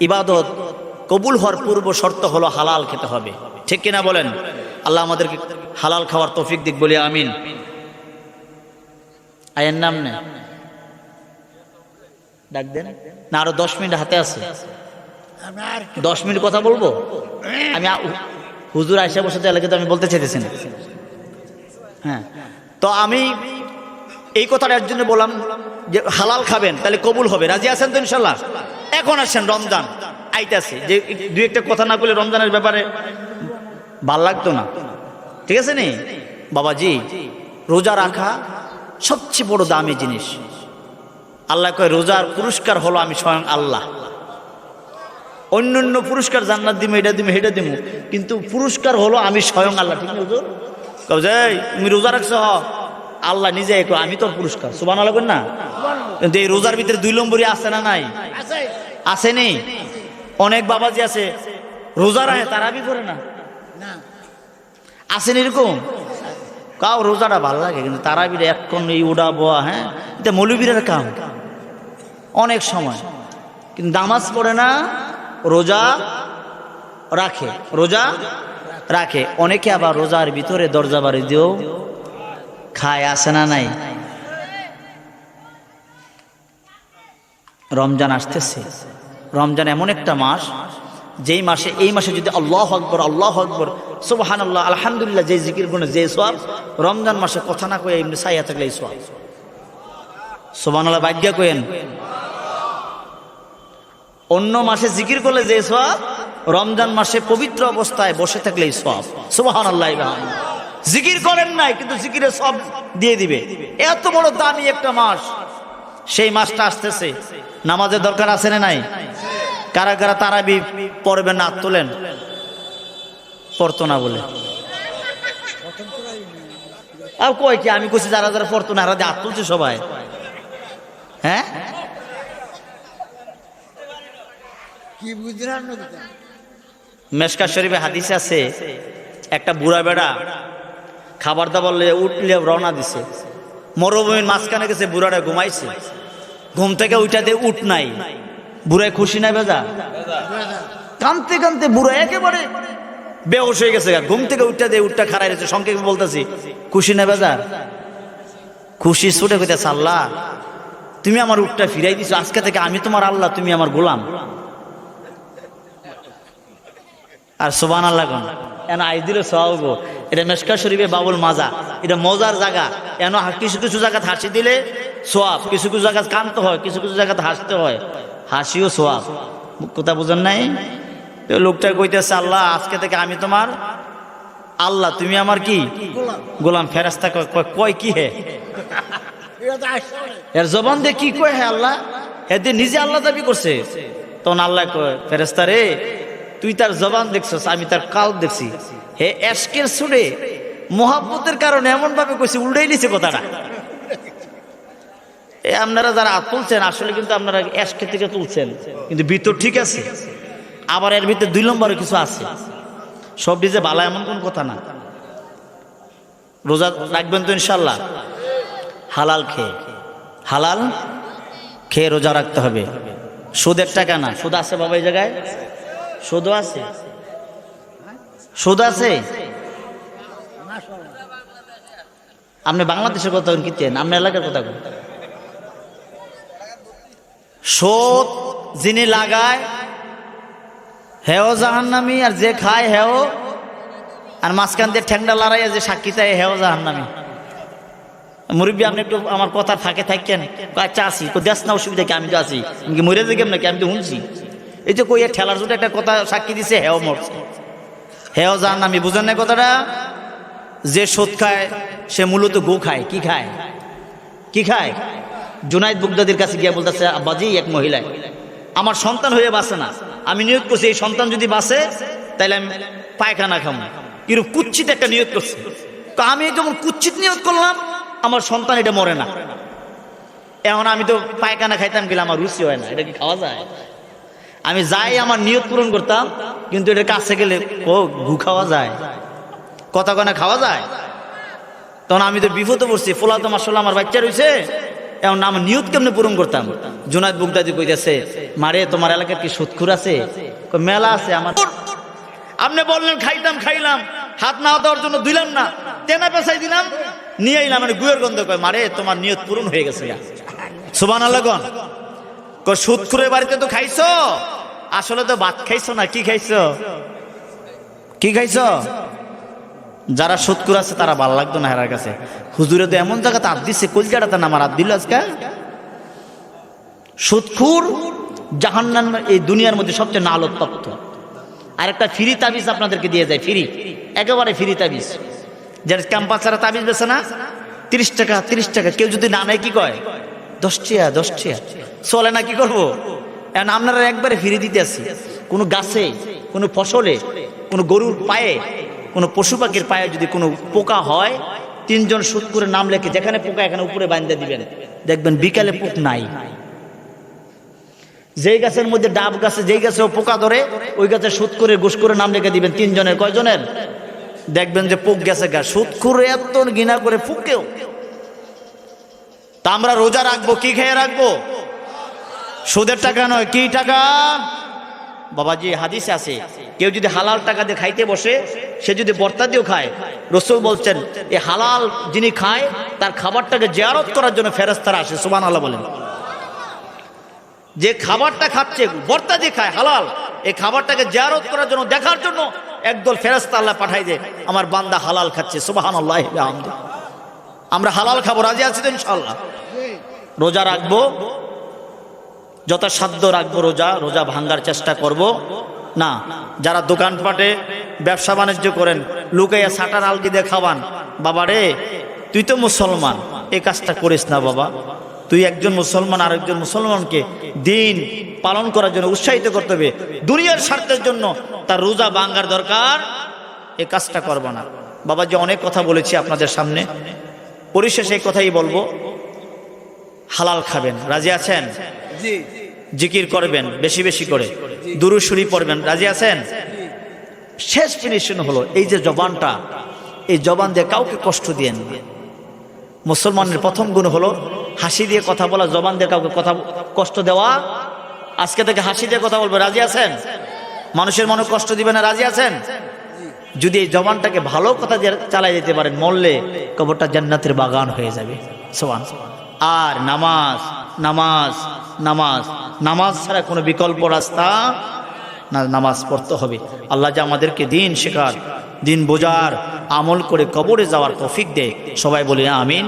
ইবাদত কবুল হওয়ার পূর্ব শর্ত হলো হালাল খেতে হবে, ঠিক কিনা বলেন? আল্লাহ আমাদেরকে হালাল খাওয়ার তৌফিক দিক, বলি আমিন। আয়ের নাম নে ডাক দেন না, আরো 10 মিনিট হাতে আছে, 10 মিনিট কথা বলবো আমি। হুজুর আয়সা বসে এলাকায় তো আমি বলতে চাইতেছি না। হ্যাঁ, তো আমি এই কথাটা এর জন্য বললাম যে হালাল খাবেন, তাহলে কবুল হবে। রাজি আছেন তো ইনশাল্লাহ? এখন আসেন, রমজান আইতাছে, যে দু একটা কথা না বলে রমজানের ব্যাপারে ভাল লাগতো না, ঠিক আছে নি বাবাজি? রোজা রাখা সবচেয়ে বড় দামি জিনিস। আল্লাহ কয় রোজার পুরস্কার হলো আমি স্বয়ং আল্লাহ। অন্যান্য পুরস্কার জান্নাত দিমু, এটা দিমু, হেটা দিমু, কিন্তু পুরস্কার হলো আমি স্বয়ং আল্লাহ, ঠিক না হুজুর? তুমি রোজা রাখছো, আল্লাহ নিজে আমি তোর পুরস্কার, সুবহানাল্লাহ বলেন না? কিন্তু এই রোজার ভিতরে 2 নম্বরই আছে না নাই? আছে নি? অনেক বাবাজি আছে রোজা রাখে, তারাবি করে না, আসেন এরকম? কাউ রোজাটা ভালো লাগে, কিন্তু তারাবির এখন এই উড়া বোয়া, হ্যাঁ, এটা মৌলবীরের কাম অনেক সময়, কিন্তু নামাজ পড়ে না, রোজা রাখে, রোজা রাখে। অনেকে আবার রোজার ভিতরে দরজা বাড়ি দিয়েও খায়, আসে না নাই? রমজান আসতেছে, রমজান এমন একটা মাস, যেই মাসে, এই মাসে যদি আল্লাহু আকবার, আল্লাহু আকবার, সুবহানাল্লাহ, আলহামদুলিল্লাহ, যে জিকির গুণে যে সওয়াব, রমজান মাসে কথা না কয়ে এমনি সাইয়া থাকলে এই সওয়াব। সুবহানাল্লাহ, ভাগ্য কইেন। অন্য মাসে জিকির করলে যে সওয়াব, রমজান মাসে পবিত্র অবস্থায় বসে থাকলে এই সওয়াব। সুবহানাল্লাহ। জিকির করেন নাই, কিন্তু জিকিরের সওয়াব দিয়ে দিবে। এত বড় দামি একটা মাস, সেই মাসটা আসতেছে, নামাজের দরকার আছে না নাই? কারা কারা তারাবি পড়বেন না তোলেন? পড়তো না বলে আর কয় কি? আমি কইছি যারা যারা পড়তো না হাত তুলছে সবাই। হ্যাঁ, মেশকাত শরীফে হাদিস আছে, একটা বুড়া বেড়া খাবার দাবার লইয়া উঠলে রওনা দিছে, মরুভূমির মাঝখানে গেছে, বুড়াটা ঘুমাইছে, ঘুম থেকে উঠা দিয়ে উঠ নাই, বুড়ায় খুশি নাই বেজা? কানতে কানতে বুড়া একেবারে বেহুশ হয়ে গেছে, ঘুম থেকে উঠা দিয়ে উঠটা খাড়াই রয়েছে। সংক্ষেপে বলতেছি, খুশি না বেজা? খুশি ছুটে কইতেছে, আল্লাহ তুমি আমার উঠটা ফিরাই দিছো, আজকে থেকে আমি তোমার আল্লাহ, তুমি আমার গোলাম। আর সুবহানাল্লাহ কোন এন আই দিল সওয়াব। এটা মেশকাত শরীফে বাবুল মাজা, এটা মজার জায়গা। এন কিছু কিছু জায়গাতে হাসি দিলে সওয়াব, কিছু কিছু জায়গায় কানতে হয়, কিছু কিছু জায়গাতে হাসতে হয়, হাসিও সওয়াব। কথা বুঝেন নাই? লোকটা কইতেছে, আল্লাহ আজকে থেকে আমি তোমার আল্লাহ, তুমি আমার কি গোলাম। ফেরেশতা কয় কি হে? এর জবান দিয়ে কি কয় হে আল্লাহ? এদের নিজে আল্লাহ দাবি করছে। তখন আল্লাহ কয়, ফেরেশতা রে, তুই তার জবান দেখছস, আমি তার কাল্ব দেখছি। হে এশকের সুরে মোহাব্বতের কারণে এমন ভাবে কইছে, উল্টাই নিছে কথাটা। আপনারা যারা তুলছেন, আসলে কিন্তু আপনারা এশকে থেকে তুলছেন, কিন্তু ভিতর ঠিক আছে। আবার এর ভিতরে 2 নম্বরে কিছু আছে। সব ডিজে ভালো এমন কোন কথা না। রোজা রাখবেন তো ইনশাল্লাহ? হালাল খেয়ে, হালাল খেয়ে রোজা রাখতে হবে। সুদের টাকা না। সুদ আছে বাবা এই জায়গায়? সুদ আছে? সুদ আছে? আপনি বাংলাদেশের কথা কি চেন? আপনি এলাকার কথা কোন? সুদ যিনি লাগায় হেও জাহান্নামী, আর যে খায় হেও, আর মাঝখান দিয়ে ঠ্যাংটা লড়াইয়া যে সাক্ষী চায় হেও জাহান্নামী। মুরব্বী আপনি একটু আমার কথা ফাঁকে থাকেন, আচ্ছা আসি দেশ না, অসুবিধা কি, আমি তো আছি, আমি কি মরে যাই নাকি, আমি তো শুনছি। এই যে কই ঠেলার জন্য একটা কথা সাক্ষী দিছে, হেও মরছে, হেও জাহান্নামী। বুঝেন না কথাটা? যে সুদ খায় সে মূলত গো খায়। কি খায়? কি খায়? জুনাইদ বুগদাদির কাছে গিয়ে বলতেছে, আব্বাজি এক মহিলায় আমার সন্তান হয়ে বাঁচে না, আমি নিয়োগ করছি এই সন্তান যদি বাঁচে তাহলে আমি পায়খানা খাবো। কিরূপ কুচ্ছিত একটা নিয়োগ করছে। তো আমি যখন কুচ্ছিত নিয়োগ করলাম, আমার সন্তান এটা মরে না, এখন আমি তো পায়খানা খাইতাম গেলে আমার রুচি হয় না, এটা কি খাওয়া যায়? আমি যাই আমার নিয়ত পূরণ করতাম, কিন্তু এটার কাছে গেলে ও গু খাওয়া যায়, কথা কনা খাওয়া যায়। তখন আমি তো বিপদে পড়ছি, ফোলা তো মাসাল্লাহ আমার বাচ্চা রয়েছে, এখন আমার নিয়ত কেমনে পূরণ করতাম? জুনাইদ বুগদাদি কইতেছে, মারে তোমার এলাকার কি সুদখুর আছে? মেলা আছে আমার। আপনি বললেন খাইতাম, খাইলাম, হাত না দেওয়ার জন্য দিলাম না, তেনা পেছাই দিলাম, নিয়ে এলাম, মানে গুয়ের গন্ধ। কয় মারে তোমার নিয়ত পূরণ হয়ে গেছে। সুবহানাল্লাহ গণ। সুদখুরের বাড়িতে তো খাইছো, আসলে তো ভাত খাইছো না, কি খাইছো? কি খাইছো? যারা সুদখুর আছে তারা ভালো লাগতো না হেরার কাছে। হুজুরে তো এমন জায়গাতে হাত দিচ্ছে, কলজাটাতে নামার হাত দিল আজকে। সুদখুর জাহান্নাম এই দুনিয়ার মধ্যে সবচেয়ে নালত তত্ত্ব। আর একটা ফ্রি তাবিজ আপনাদেরকে দিয়ে যায়, ফ্রি, একেবারে ফ্রি তাবিজ। যারা ক্যাম্পাসারা তাবিজ বেছে না, 30 টাকা 30 টাকা, কেউ যদি না নেয় কি কয় 10 টাকা 10 টাকা, চলে না, কি করবো? এখন আপনারা একবারে ফ্রি দিতে আসি। কোনো গাছে, কোনো ফসলে, কোনো গরুর পায়ে, কোনো পশু পাখির পায়ে যদি কোনো পোকা হয়, 3 জন সুদখুরের নাম লেখে, যেখানে পোকা এখানে উপরে বাঁধতে দিবেন, দেখবেন বিকালে পোক নাই। যেই গাছের মধ্যে ডাব গাছে, যেই গাছে পোকা ধরে, ওই গাছে সুদখুরের ঘুষখোরের নাম লিখে দিবেন, 3 জনের। কয়জনের? দেখবেন যে পোক গেছে গা। সুদখুর এত ঘৃণা করে ফুকেও। তা আমরা রোজা রাখবো, কি খেয়ে রাখবো? সুদের টাকা নয়, কি টাকা? বাবাজি হাদিসে আছে, কেউ যদি হালাল টাকা দিয়ে খাইতে বসে, সে যদি বর্তা দিয়েও খায়, রাসূল বলছেন এই হালাল যিনি খায় তার খাবারটাকে জিয়ারত করার জন্য ফেরেশতারা আসে। সুবহানাল্লাহ বলেন। যে খাবারটা খাচ্ছে, বর্তা দিয়ে খায় হালাল, এই খাবারটাকে জিয়ারত করার জন্য, দেখার জন্য একদল ফেরেশতা আল্লাহ পাঠাই দেয়, আমার বান্দা হালাল খাচ্ছে। সুবহানাল্লাহ। আমরা হালাল খাবো, রাজি আছি তো ইনশাআল্লাহ? রোজা রাখবো, যথাসাধ্য রাখবো রোজা, রোজা ভাঙ্গার চেষ্টা করব না। যারা দোকানপাটে ব্যবসা বাণিজ্য করেন, লুকাইয়া সাটার আলগি দিয়ে খাওয়ান, বাবা রে তুই তো মুসলমান, এই কাজটা করিস না বাবা। তুই একজন মুসলমান আরেকজন মুসলমানকে দিন পালন করার জন্য উৎসাহিত করতে হবে, দুনিয়ার স্বার্থের জন্য তার রোজা ভাঙ্গার দরকার, এই কাজটা করব না। বাবা যে অনেক কথা বলেছি আপনাদের সামনে, পরিশেষে এই কথাই বলবো, হালাল খাবেন, রাজি আছেন? জিকির করবেন বেশি বেশি করে, দুরূদ শরীফ পড়বেন, রাজি আছেন? শেষ ফিনিশন হলো এই যে জবানটা, এই জবান দিয়ে কাউকে কষ্ট দিয়েন না। মুসলমানের প্রথম গুণ হলো হাসি দিয়ে কথা বলা, জবান দিয়ে কাউকে কথা কষ্ট দেওয়া। আজকে থেকে হাসি দিয়ে কথা বলবে, রাজি আছেন? মানুষের মনে কষ্ট দিবে না, রাজি আছেন? যদি এই জবানটাকে ভালো কথা দিয়ে চালাই যেতে পারেন, মরলে কবরটা জান্নাতের বাগান হয়ে যাবে। সুবহানাল্লাহ। আর নামাজ নামাজ নামাজ, নামাজ ছাড়া কোনো বিকল্প রাস্তা না, নামাজ পড়তে হবে। আল্লাহ যে আমাদেরকে দিন শেখার, দিন বোঝার, আমল করে কবরে যাওয়ার তৌফিক দেয়। সবাই বলি আমিন।